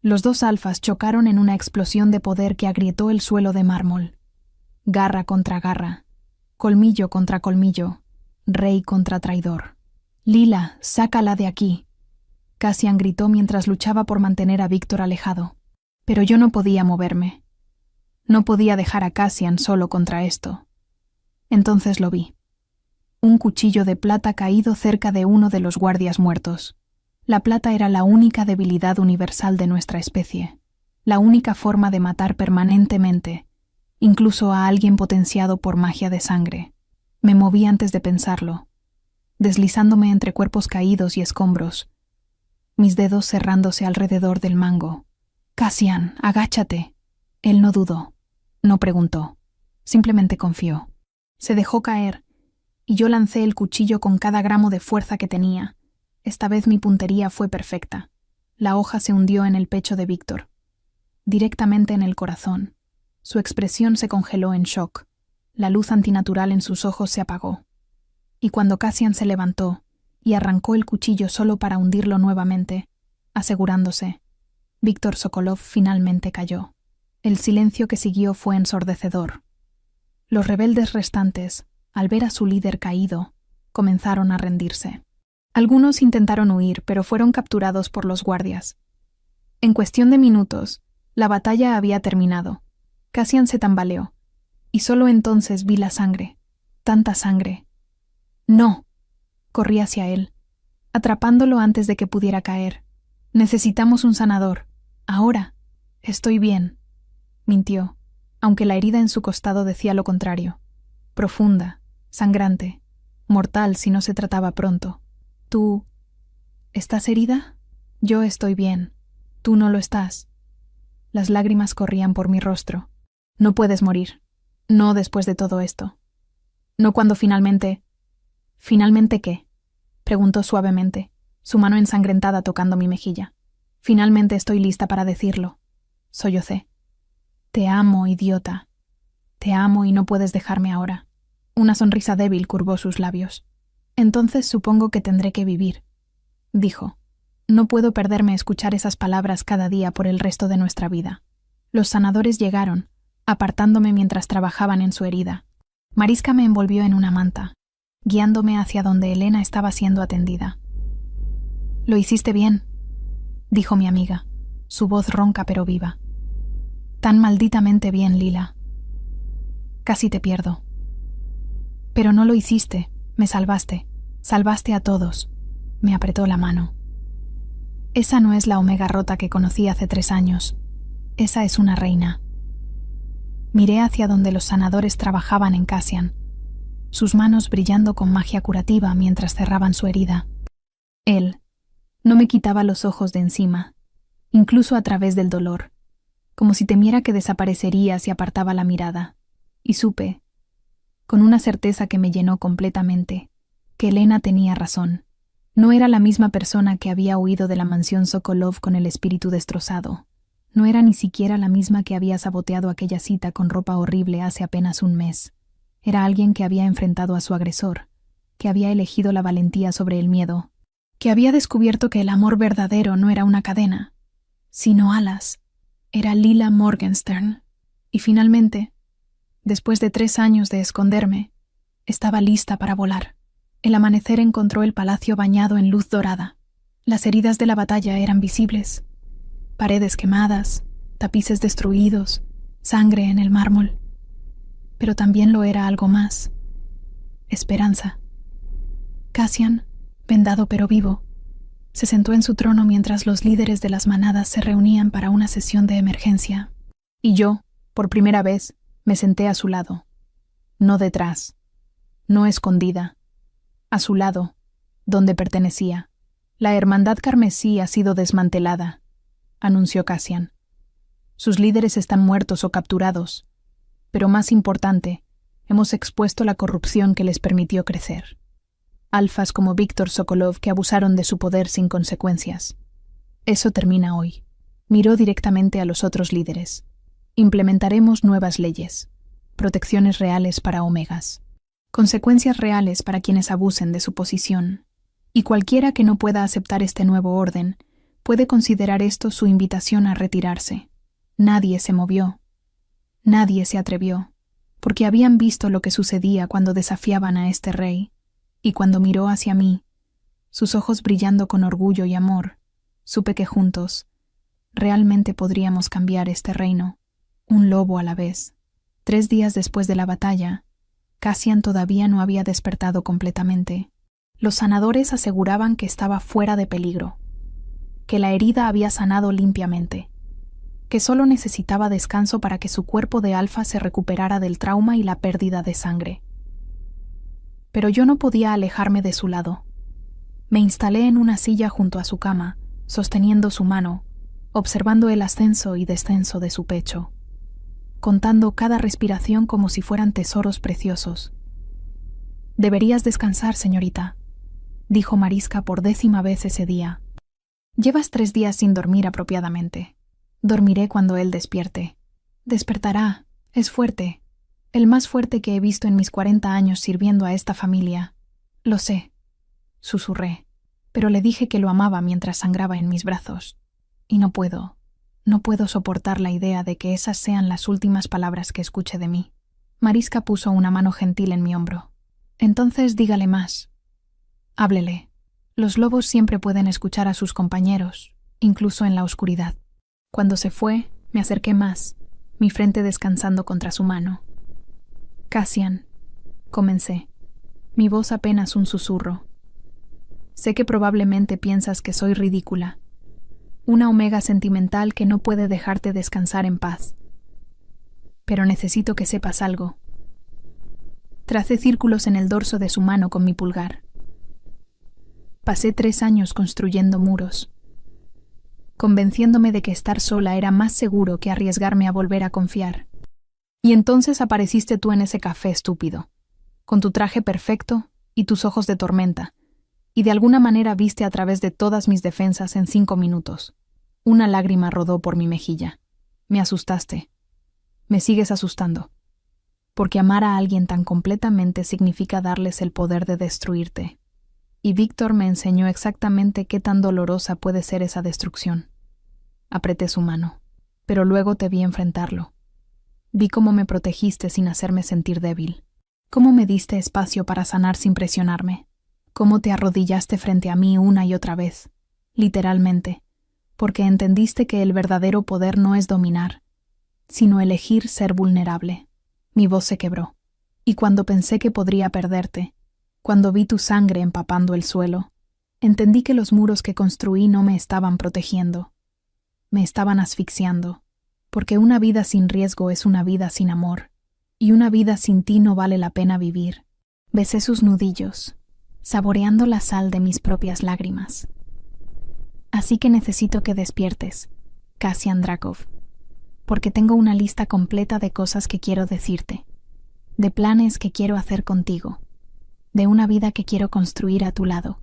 Los dos alfas chocaron en una explosión de poder que agrietó el suelo de mármol. Garra contra garra, colmillo contra colmillo, rey contra traidor. «Lila, sácala de aquí», Cassian gritó mientras luchaba por mantener a Víctor alejado. Pero yo no podía moverme. No podía dejar a Cassian solo contra esto. Entonces lo vi. Un cuchillo de plata caído cerca de uno de los guardias muertos. La plata era la única debilidad universal de nuestra especie, la única forma de matar permanentemente, incluso a alguien potenciado por magia de sangre. Me moví antes de pensarlo, deslizándome entre cuerpos caídos y escombros, mis dedos cerrándose alrededor del mango. «Cassian, agáchate». Él no dudó, no preguntó, simplemente confió. Se dejó caer, y yo lancé el cuchillo con cada gramo de fuerza que tenía. Esta vez mi puntería fue perfecta. La hoja se hundió en el pecho de Víctor, directamente en el corazón. Su expresión se congeló en shock. La luz antinatural en sus ojos se apagó. Y cuando Cassian se levantó y arrancó el cuchillo solo para hundirlo nuevamente, asegurándose, Víctor Sokolov finalmente cayó. El silencio que siguió fue ensordecedor. Los rebeldes restantes, al ver a su líder caído, comenzaron a rendirse. Algunos intentaron huir, pero fueron capturados por los guardias. En cuestión de minutos, la batalla había terminado. Cassian se tambaleó, y solo entonces vi la sangre. Tanta sangre. «No». Corrí hacia él, atrapándolo antes de que pudiera caer. «Necesitamos un sanador. Ahora. Estoy bien», mintió, aunque la herida en su costado decía lo contrario. Profunda, sangrante, mortal si no se trataba pronto. «¿Tú estás herida?» «Yo estoy bien. Tú no lo estás». Las lágrimas corrían por mi rostro. «No puedes morir. No después de todo esto. No cuando finalmente...» «¿Finalmente qué?», preguntó suavemente, su mano ensangrentada tocando mi mejilla. «Finalmente estoy lista para decirlo», sollocé. «Te amo, idiota. Te amo y no puedes dejarme ahora». Una sonrisa débil curvó sus labios. «Entonces supongo que tendré que vivir», dijo. «No puedo perderme escuchar esas palabras cada día por el resto de nuestra vida». Los sanadores llegaron, apartándome mientras trabajaban en su herida. Mariska me envolvió en una manta, guiándome hacia donde Elena estaba siendo atendida. «Lo hiciste bien», dijo mi amiga, su voz ronca pero viva. «Tan malditamente bien, Lila. Casi te pierdo». «Pero no lo hiciste, me salvaste a todos», me apretó la mano. «Esa no es la Omega rota que conocí hace 3 años. Esa es una reina». Miré hacia donde los sanadores trabajaban en Cassian, sus manos brillando con magia curativa mientras cerraban su herida. Él no me quitaba los ojos de encima, incluso a través del dolor, como si temiera que desaparecería si apartaba la mirada. Y supe, con una certeza que me llenó completamente, que Elena tenía razón. No era la misma persona que había huido de la mansión Sokolov con el espíritu destrozado. No era ni siquiera la misma que había saboteado aquella cita con ropa horrible hace apenas un mes. Era alguien que había enfrentado a su agresor, que había elegido la valentía sobre el miedo, que había descubierto que el amor verdadero no era una cadena, sino alas. Era Lila Morgenstern. Y finalmente, después de 3 años de esconderme, estaba lista para volar. El amanecer encontró el palacio bañado en luz dorada. Las heridas de la batalla eran visibles. Paredes quemadas, tapices destruidos, sangre en el mármol. Pero también lo era algo más. Esperanza. Cassian, vendado pero vivo, se sentó en su trono mientras los líderes de las manadas se reunían para una sesión de emergencia. Y yo, por primera vez, me senté a su lado. No detrás, no escondida. A su lado, donde pertenecía. La hermandad carmesí ha sido desmantelada, anunció Cassian. Sus líderes están muertos o capturados. Pero más importante, hemos expuesto la corrupción que les permitió crecer. alfas como Víctor Sokolov que abusaron de su poder sin consecuencias. Eso termina hoy. Miró directamente a los otros líderes. Implementaremos nuevas leyes, protecciones reales para omegas, consecuencias reales para quienes abusen de su posición. Y cualquiera que no pueda aceptar este nuevo orden puede considerar esto su invitación a retirarse. Nadie se movió. Nadie se atrevió, porque habían visto lo que sucedía cuando desafiaban a este rey, y cuando miró hacia mí, sus ojos brillando con orgullo y amor, supe que juntos realmente podríamos cambiar este reino, un lobo a la vez. 3 días después de la batalla, Cassian todavía no había despertado completamente. Los sanadores aseguraban que estaba fuera de peligro, que la herida había sanado limpiamente, que solo necesitaba descanso para que su cuerpo de alfa se recuperara del trauma y la pérdida de sangre. Pero yo no podía alejarme de su lado. Me instalé en una silla junto a su cama, sosteniendo su mano, observando el ascenso y descenso de su pecho, contando cada respiración como si fueran tesoros preciosos. «Deberías descansar, señorita», dijo Mariska por 10ª vez ese día. «Llevas 3 días sin dormir apropiadamente. Dormiré cuando él despierte. Despertará. Es fuerte. El más fuerte que he visto en mis 40 años sirviendo a esta familia. Lo sé», susurré, pero le dije que lo amaba mientras sangraba en mis brazos. Y no puedo soportar la idea de que esas sean las últimas palabras que escuche de mí. Mariska puso una mano gentil en mi hombro. «Entonces dígale más. Háblele. Los lobos siempre pueden escuchar a sus compañeros, incluso en la oscuridad». Cuando se fue, me acerqué más, mi frente descansando contra su mano. «Cassian», comencé, mi voz apenas un susurro. «Sé que probablemente piensas que soy ridícula. Una omega sentimental que no puede dejarte descansar en paz. Pero necesito que sepas algo». Tracé círculos en el dorso de su mano con mi pulgar. Pasé 3 años construyendo muros, convenciéndome de que estar sola era más seguro que arriesgarme a volver a confiar. Y entonces apareciste tú en ese café estúpido, con tu traje perfecto y tus ojos de tormenta, y de alguna manera viste a través de todas mis defensas en 5 minutos. Una lágrima rodó por mi mejilla. Me asustaste. Me sigues asustando. Porque amar a alguien tan completamente significa darles el poder de destruirte. Y Víctor me enseñó exactamente qué tan dolorosa puede ser esa destrucción. Apreté su mano, pero luego te vi enfrentarlo. Vi cómo me protegiste sin hacerme sentir débil, cómo me diste espacio para sanar sin presionarme, cómo te arrodillaste frente a mí una y otra vez, literalmente, porque entendiste que el verdadero poder no es dominar, sino elegir ser vulnerable. Mi voz se quebró, y cuando pensé que podría perderte, cuando vi tu sangre empapando el suelo, entendí que los muros que construí no me estaban protegiendo. Me estaban asfixiando, porque una vida sin riesgo es una vida sin amor, y una vida sin ti no vale la pena vivir. Besé sus nudillos, saboreando la sal de mis propias lágrimas. Así que necesito que despiertes, Cassian Dracov, porque tengo una lista completa de cosas que quiero decirte, de planes que quiero hacer contigo, de una vida que quiero construir a tu lado,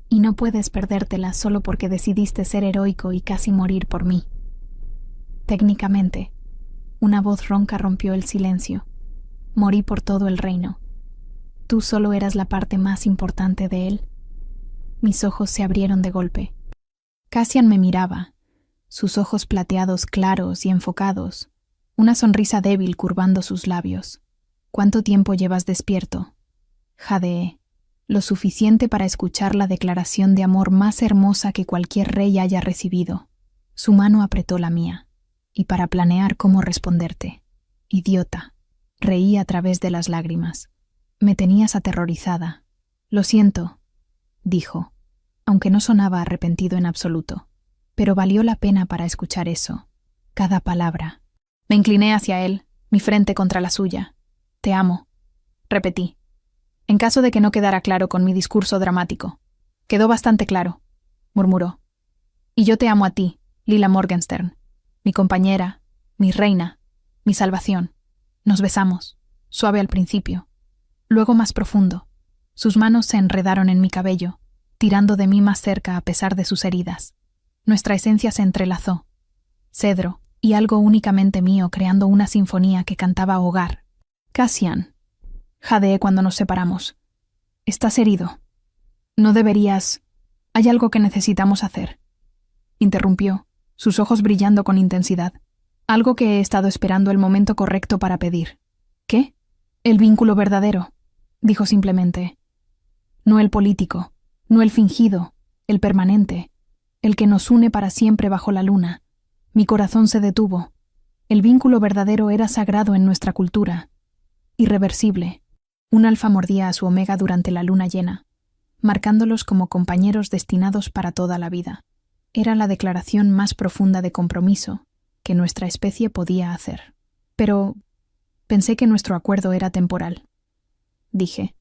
y no puedes perdértela solo porque decidiste ser heroico y casi morir por mí. Técnicamente, una voz ronca rompió el silencio. Morí por todo el reino. Tú solo eras la parte más importante de él. Mis ojos se abrieron de golpe. Cassian me miraba, sus ojos plateados claros y enfocados, una sonrisa débil curvando sus labios. ¿Cuánto tiempo llevas despierto? Jadeé, lo suficiente para escuchar la declaración de amor más hermosa que cualquier rey haya recibido. Su mano apretó la mía, y para planear cómo responderte. Idiota. Reí a través de las lágrimas. Me tenías aterrorizada. Lo siento, dijo, aunque no sonaba arrepentido en absoluto. Pero valió la pena para escuchar eso. Cada palabra. Me incliné hacia él, mi frente contra la suya. Te amo, repetí. En caso de que no quedara claro con mi discurso dramático. Quedó bastante claro, murmuró. Y yo te amo a ti, Lila Morgenstern, mi compañera, mi reina, mi salvación. Nos besamos, suave al principio, luego más profundo, Sus manos se enredaron en mi cabello, tirando de mí más cerca a pesar de sus heridas. Nuestra esencia se entrelazó. Cedro y algo únicamente mío creando una sinfonía que cantaba hogar. Cassian, jadeé cuando nos separamos. Estás herido. No deberías... Hay algo que necesitamos hacer. Interrumpió, sus ojos brillando con intensidad. Algo que he estado esperando el momento correcto para pedir. ¿Qué? El vínculo verdadero, dijo simplemente. No el político, no el fingido, el permanente, el que nos une para siempre bajo la luna. Mi corazón se detuvo. El vínculo verdadero era sagrado en nuestra cultura. Irreversible. Un alfa mordía a su omega durante la luna llena, marcándolos como compañeros destinados para toda la vida. Era la declaración más profunda de compromiso que nuestra especie podía hacer. Pero pensé que nuestro acuerdo era temporal. Dije,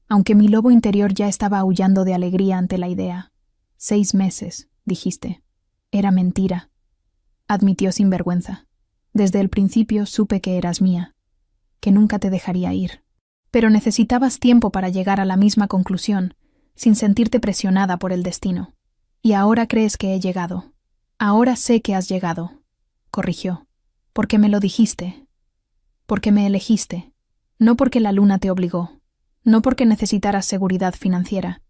aunque mi lobo interior ya estaba aullando de alegría ante la idea. 6 meses, dijiste. Era mentira. Admitió sin vergüenza. Desde el principio supe que eras mía, que nunca te dejaría ir. Pero necesitabas tiempo para llegar a la misma conclusión, sin sentirte presionada por el destino. Y ahora crees que he llegado. Ahora sé que has llegado, corrigió. Porque me lo dijiste. Porque me elegiste. No porque la luna te obligó. No porque necesitaras seguridad financiera,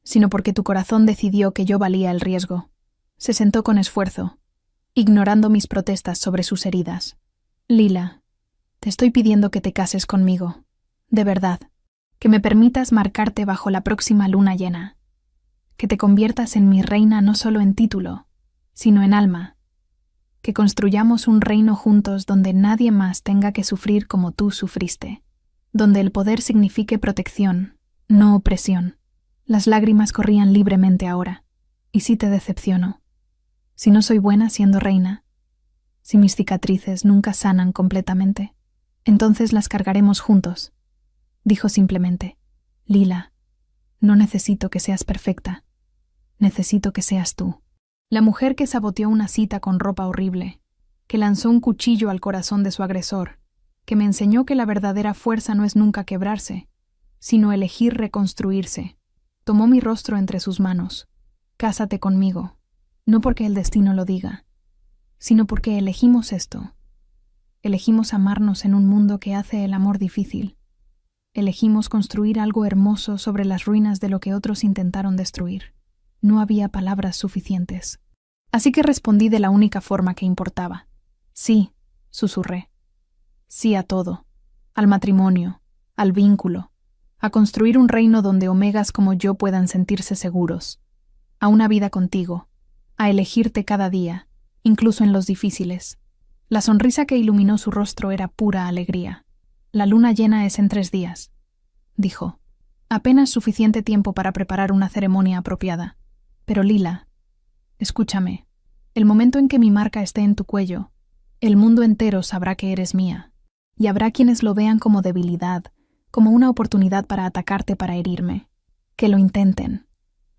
sino porque tu corazón decidió que yo valía el riesgo. Se sentó con esfuerzo, ignorando mis protestas sobre sus heridas. Lila, te estoy pidiendo que te cases conmigo. De verdad. Que me permitas marcarte bajo la próxima luna llena. Que te conviertas en mi reina no solo en título, sino en alma. Que construyamos un reino juntos donde nadie más tenga que sufrir como tú sufriste. Donde el poder signifique protección, no opresión. Las lágrimas corrían libremente ahora. ¿Y si te decepciono? Si no soy buena siendo reina, si mis cicatrices nunca sanan completamente, entonces las cargaremos juntos. Dijo simplemente, Lila, no necesito que seas perfecta. Necesito que seas tú. La mujer que saboteó una cita con ropa horrible, que lanzó un cuchillo al corazón de su agresor, que me enseñó que la verdadera fuerza no es nunca quebrarse, sino elegir reconstruirse. Tomó mi rostro entre sus manos. Cásate conmigo, no porque el destino lo diga, sino porque elegimos esto. Elegimos amarnos en un mundo que hace el amor difícil. Elegimos construir algo hermoso sobre las ruinas de lo que otros intentaron destruir. No había palabras suficientes. Así que respondí de la única forma que importaba. Sí, susurré. Sí a todo. Al matrimonio, al vínculo, a construir un reino donde omegas como yo puedan sentirse seguros, a una vida contigo, a elegirte cada día, incluso en los difíciles. La sonrisa que iluminó su rostro era pura alegría. La luna llena es en 3 días, dijo. Apenas suficiente tiempo para preparar una ceremonia apropiada. Pero Lila, escúchame. El momento en que mi marca esté en tu cuello, el mundo entero sabrá que eres mía. Y habrá quienes lo vean como debilidad, como una oportunidad para atacarte, para herirme. Que lo intenten.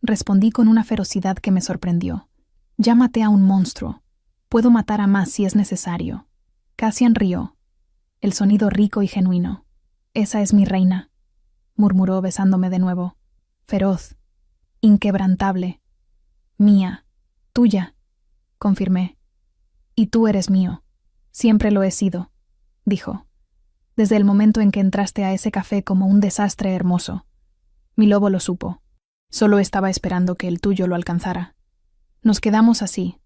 Respondí con una ferocidad que me sorprendió. Ya maté a un monstruo. Puedo matar a más si es necesario. Cassian rió. El sonido rico y genuino. Esa es mi reina, murmuró besándome de nuevo. Feroz. Inquebrantable. Mía. Tuya, confirmé. Y tú eres mío. Siempre lo he sido, dijo. Desde el momento en que entraste a ese café como un desastre hermoso. Mi lobo lo supo. Solo estaba esperando que el tuyo lo alcanzara. Nos quedamos así,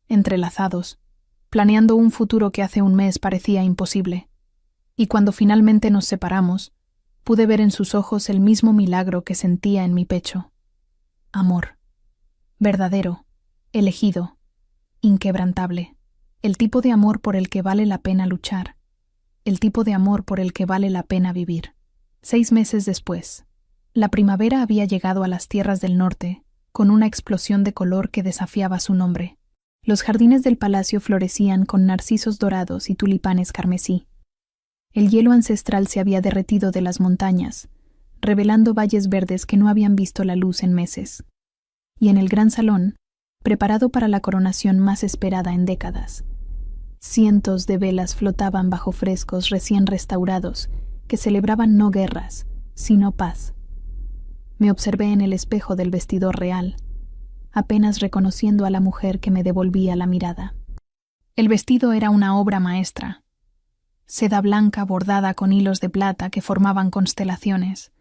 entrelazados, planeando un futuro que hace un mes parecía imposible. Y cuando finalmente nos separamos, pude ver en sus ojos el mismo milagro que sentía en mi pecho. Amor. Verdadero, elegido, inquebrantable. El tipo de amor por el que vale la pena luchar. El tipo de amor por el que vale la pena vivir. 6 meses después, la primavera había llegado a las tierras del norte, con una explosión de color que desafiaba su nombre. Los jardines del palacio florecían con narcisos dorados y tulipanes carmesí. El hielo ancestral se había derretido de las montañas, revelando valles verdes que no habían visto la luz en meses. Y en el gran salón, preparado para la coronación más esperada en décadas, cientos de velas flotaban bajo frescos recién restaurados que celebraban no guerras, sino paz. Me observé en el espejo del vestidor real, apenas reconociendo a la mujer que me devolvía la mirada. El vestido era una obra maestra. Seda blanca bordada con hilos de plata que formaban constelaciones,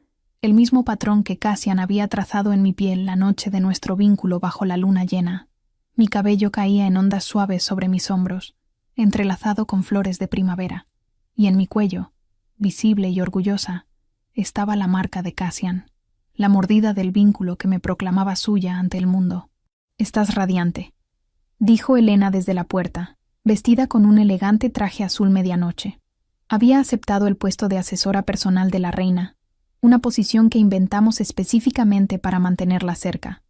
el mismo patrón que Cassian había trazado en mi piel la noche de nuestro vínculo bajo la luna llena. Mi cabello caía en ondas suaves sobre mis hombros, entrelazado con flores de primavera, y en mi cuello, visible y orgullosa, estaba la marca de Cassian, la mordida del vínculo que me proclamaba suya ante el mundo. «Estás radiante», dijo Helena desde la puerta, vestida con un elegante traje azul medianoche. Había aceptado el puesto de asesora personal de la reina, una posición que inventamos específicamente para mantenerla cerca.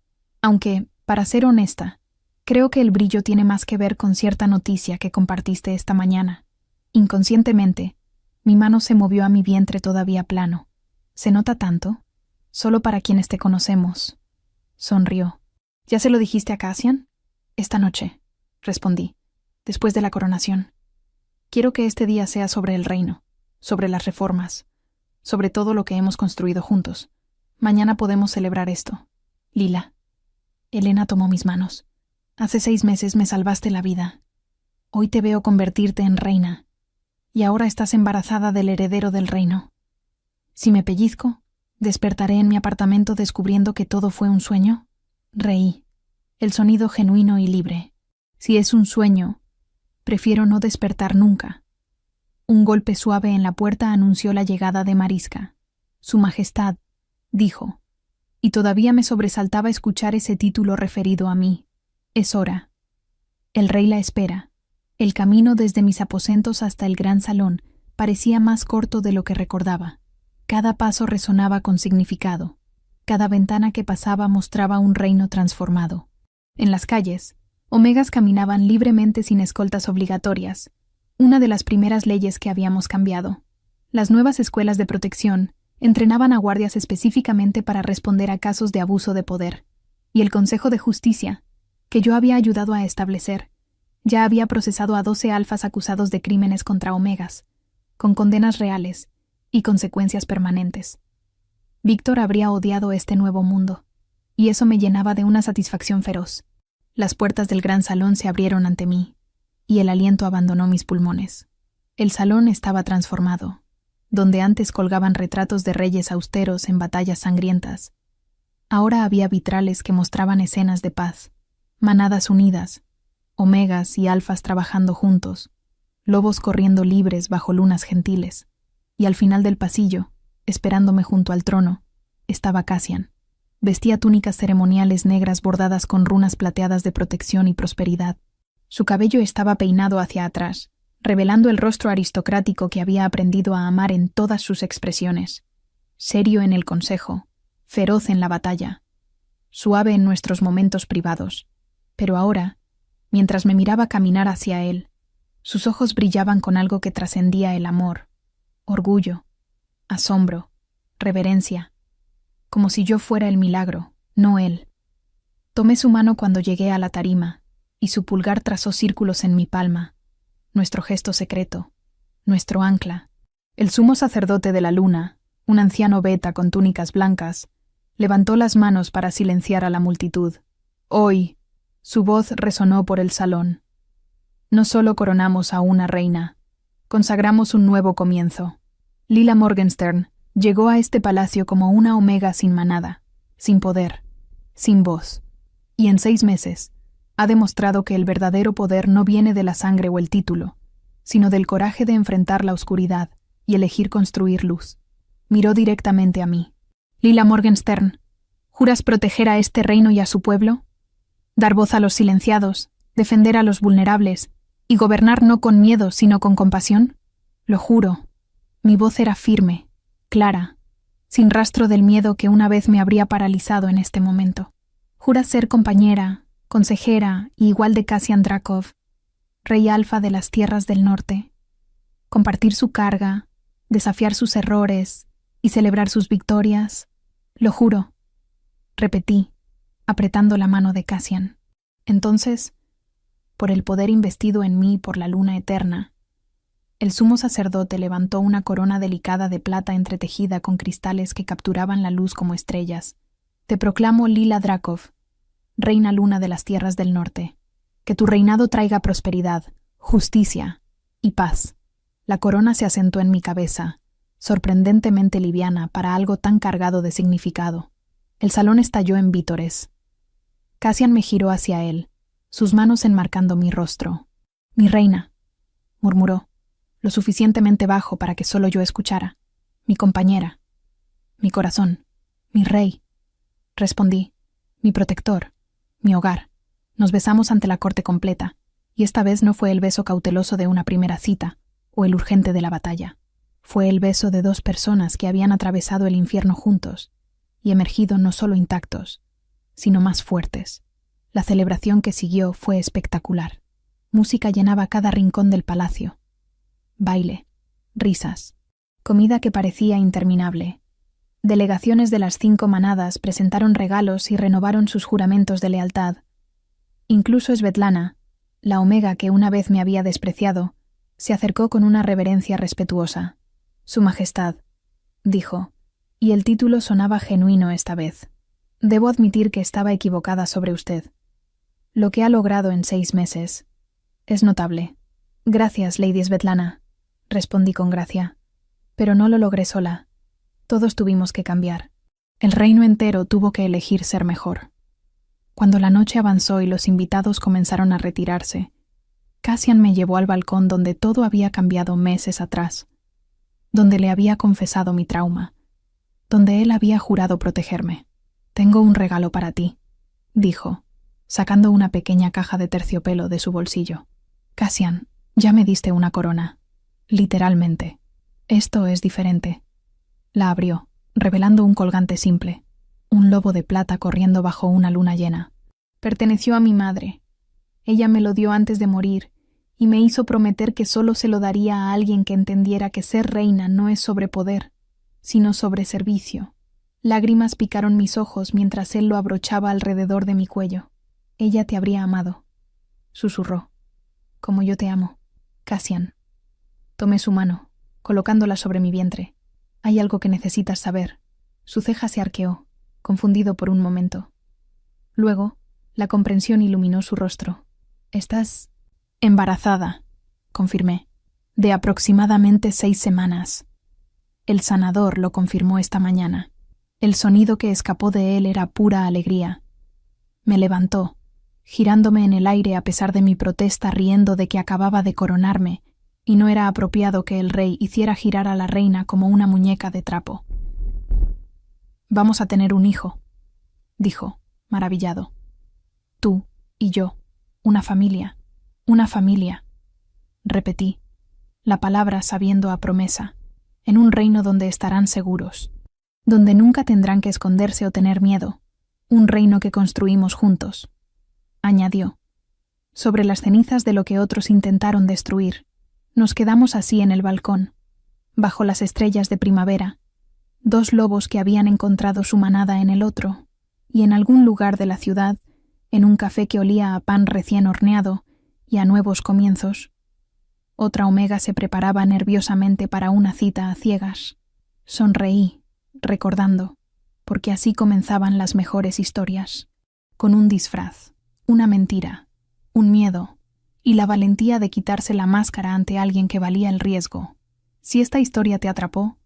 Aunque, para ser honesta, creo que el brillo tiene más que ver con cierta noticia que compartiste esta mañana. Inconscientemente, mi mano se movió a mi vientre todavía plano. ¿Se nota tanto? Solo para quienes te conocemos. Sonrió. ¿Ya se lo dijiste a Cassian? Esta noche, respondí, después de la coronación. Quiero que este día sea sobre el reino, sobre las reformas, sobre todo lo que hemos construido juntos. Mañana podemos celebrar esto. Lila. Helena tomó mis manos. Hace 6 meses me salvaste la vida. Hoy te veo convertirte en reina. Y ahora estás embarazada del heredero del reino. Si me pellizco, ¿despertaré en mi apartamento descubriendo que todo fue un sueño? Reí. El sonido genuino y libre. Si es un sueño, prefiero no despertar nunca. Un golpe suave en la puerta anunció la llegada de Mariska. Su Majestad, dijo, y todavía me sobresaltaba escuchar ese título referido a mí. Es hora. El rey la espera. El camino desde mis aposentos hasta el gran salón parecía más corto de lo que recordaba. Cada paso resonaba con significado. Cada ventana que pasaba mostraba un reino transformado. En las calles, omegas caminaban libremente sin escoltas obligatorias, una de las primeras leyes que habíamos cambiado. Las nuevas escuelas de protección entrenaban a guardias específicamente para responder a casos de abuso de poder, y el Consejo de Justicia, que yo había ayudado a establecer, ya había procesado a 12 alfas acusados de crímenes contra omegas, con condenas reales y consecuencias permanentes. Víctor habría odiado este nuevo mundo, y eso me llenaba de una satisfacción feroz. Las puertas del gran salón se abrieron ante mí, y el aliento abandonó mis pulmones. El salón estaba transformado. Donde antes colgaban retratos de reyes austeros en batallas sangrientas, ahora había vitrales que mostraban escenas de paz, manadas unidas, omegas y alfas trabajando juntos, lobos corriendo libres bajo lunas gentiles, y al final del pasillo, esperándome junto al trono, estaba Cassian. Vestía túnicas ceremoniales negras bordadas con runas plateadas de protección y prosperidad. Su cabello estaba peinado hacia atrás, revelando el rostro aristocrático que había aprendido a amar en todas sus expresiones. Serio en el consejo, feroz en la batalla, suave en nuestros momentos privados. Pero ahora, mientras me miraba caminar hacia él, sus ojos brillaban con algo que trascendía el amor, orgullo, asombro, reverencia, como si yo fuera el milagro, no él. Tomé su mano cuando llegué a la tarima, y su pulgar trazó círculos en mi palma, nuestro gesto secreto, nuestro ancla. El sumo sacerdote de la luna, un anciano beta con túnicas blancas, levantó las manos para silenciar a la multitud. Hoy, su voz resonó por el salón. No solo coronamos a una reina, consagramos un nuevo comienzo. Lila Morgenstern llegó a este palacio como una omega sin manada, sin poder, sin voz, y en 6 meses ha demostrado que el verdadero poder no viene de la sangre o el título, sino del coraje de enfrentar la oscuridad y elegir construir luz. Miró directamente a mí. Lila Morgenstern, ¿juras proteger a este reino y a su pueblo? Dar voz a los silenciados, defender a los vulnerables, y gobernar no con miedo, sino con compasión? Lo juro. Mi voz era firme, clara, sin rastro del miedo que una vez me habría paralizado en este momento. ¿Juras ser compañera, consejera y igual de Cassian Dracov, rey alfa de las tierras del norte? Compartir su carga, desafiar sus errores y celebrar sus victorias. Lo juro, repetí, apretando la mano de Cassian. Entonces, por el poder investido en mí por la luna eterna, el sumo sacerdote levantó una corona delicada de plata entretejida con cristales que capturaban la luz como estrellas, Te proclamo Lila Drakov, reina luna de las tierras del norte. Que tu reinado traiga prosperidad, justicia y paz. La corona se asentó en mi cabeza, sorprendentemente liviana para algo tan cargado de significado. El salón estalló en vítores. Cassian me giró hacia él, sus manos enmarcando mi rostro. «Mi reina», murmuró, lo suficientemente bajo para que solo yo escuchara. «Mi compañera, mi corazón, mi rey», respondí, «mi protector, mi hogar». Nos besamos ante la corte completa, y esta vez no fue el beso cauteloso de una primera cita o el urgente de la batalla. Fue el beso de dos personas que habían atravesado el infierno juntos y emergido no solo intactos, sino más fuertes. La celebración que siguió fue espectacular. Música llenaba cada rincón del palacio. Baile, risas, comida que parecía interminable. Delegaciones de las 5 manadas presentaron regalos y renovaron sus juramentos de lealtad. Incluso Svetlana, la omega que una vez me había despreciado, se acercó con una reverencia respetuosa. «Su Majestad», dijo, y el título sonaba genuino esta vez. «Debo admitir que estaba equivocada sobre usted. Lo que ha logrado en 6 meses es notable». «Gracias, Lady Svetlana», respondí con gracia. «Pero no lo logré sola. Todos tuvimos que cambiar. El reino entero tuvo que elegir ser mejor». Cuando la noche avanzó y los invitados comenzaron a retirarse, Cassian me llevó al balcón donde todo había cambiado meses atrás, donde le había confesado mi trauma, donde él había jurado protegerme. «Tengo un regalo para ti», dijo, sacando una pequeña caja de terciopelo de su bolsillo. «Cassian, ya me diste una corona. Literalmente. Esto es diferente». La abrió, revelando un colgante simple. Un lobo de plata corriendo bajo una luna llena. Perteneció a mi madre. Ella me lo dio antes de morir y me hizo prometer que solo se lo daría a alguien que entendiera que ser reina no es sobre poder, sino sobre servicio. Lágrimas picaron mis ojos mientras él lo abrochaba alrededor de mi cuello. «Ella te habría amado», susurró, «como yo te amo, Cassian». Tomé su mano, colocándola sobre mi vientre. «Hay algo que necesitas saber». Su ceja se arqueó, confundido por un momento. Luego, la comprensión iluminó su rostro. «Estás embarazada», confirmé, «de aproximadamente 6 semanas. El sanador lo confirmó esta mañana. El sonido que escapó de él era pura alegría. Me levantó, girándome en el aire a pesar de mi protesta, riendo de que acababa de coronarme y no era apropiado que el rey hiciera girar a la reina como una muñeca de trapo. «Vamos a tener un hijo», dijo, maravillado. «Tú y yo, una familia, repetí, la palabra sabiendo a promesa, en un reino donde estarán seguros, donde nunca tendrán que esconderse o tener miedo, un reino que construimos juntos», añadió. Sobre las cenizas de lo que otros intentaron destruir, nos quedamos así en el balcón, bajo las estrellas de primavera, 2 lobos que habían encontrado su manada en el otro, y en algún lugar de la ciudad, en un café que olía a pan recién horneado y a nuevos comienzos. Otra omega se preparaba nerviosamente para una cita a ciegas. Sonreí, recordando, porque así comenzaban las mejores historias, con un disfraz, una mentira, un miedo, y la valentía de quitarse la máscara ante alguien que valía el riesgo. Si esta historia te atrapó,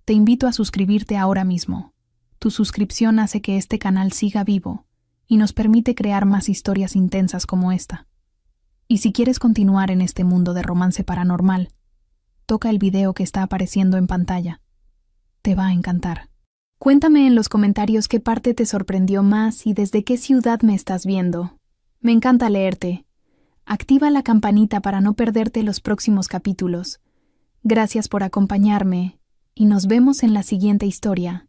te invito a suscribirte ahora mismo. Tu suscripción hace que este canal siga vivo y nos permite crear más historias intensas como esta. Y si quieres continuar en este mundo de romance paranormal, toca el video que está apareciendo en pantalla. Te va a encantar. Cuéntame en los comentarios qué parte te sorprendió más y desde qué ciudad me estás viendo. Me encanta leerte. Activa la campanita para no perderte los próximos capítulos. Gracias por acompañarme y nos vemos en la siguiente historia.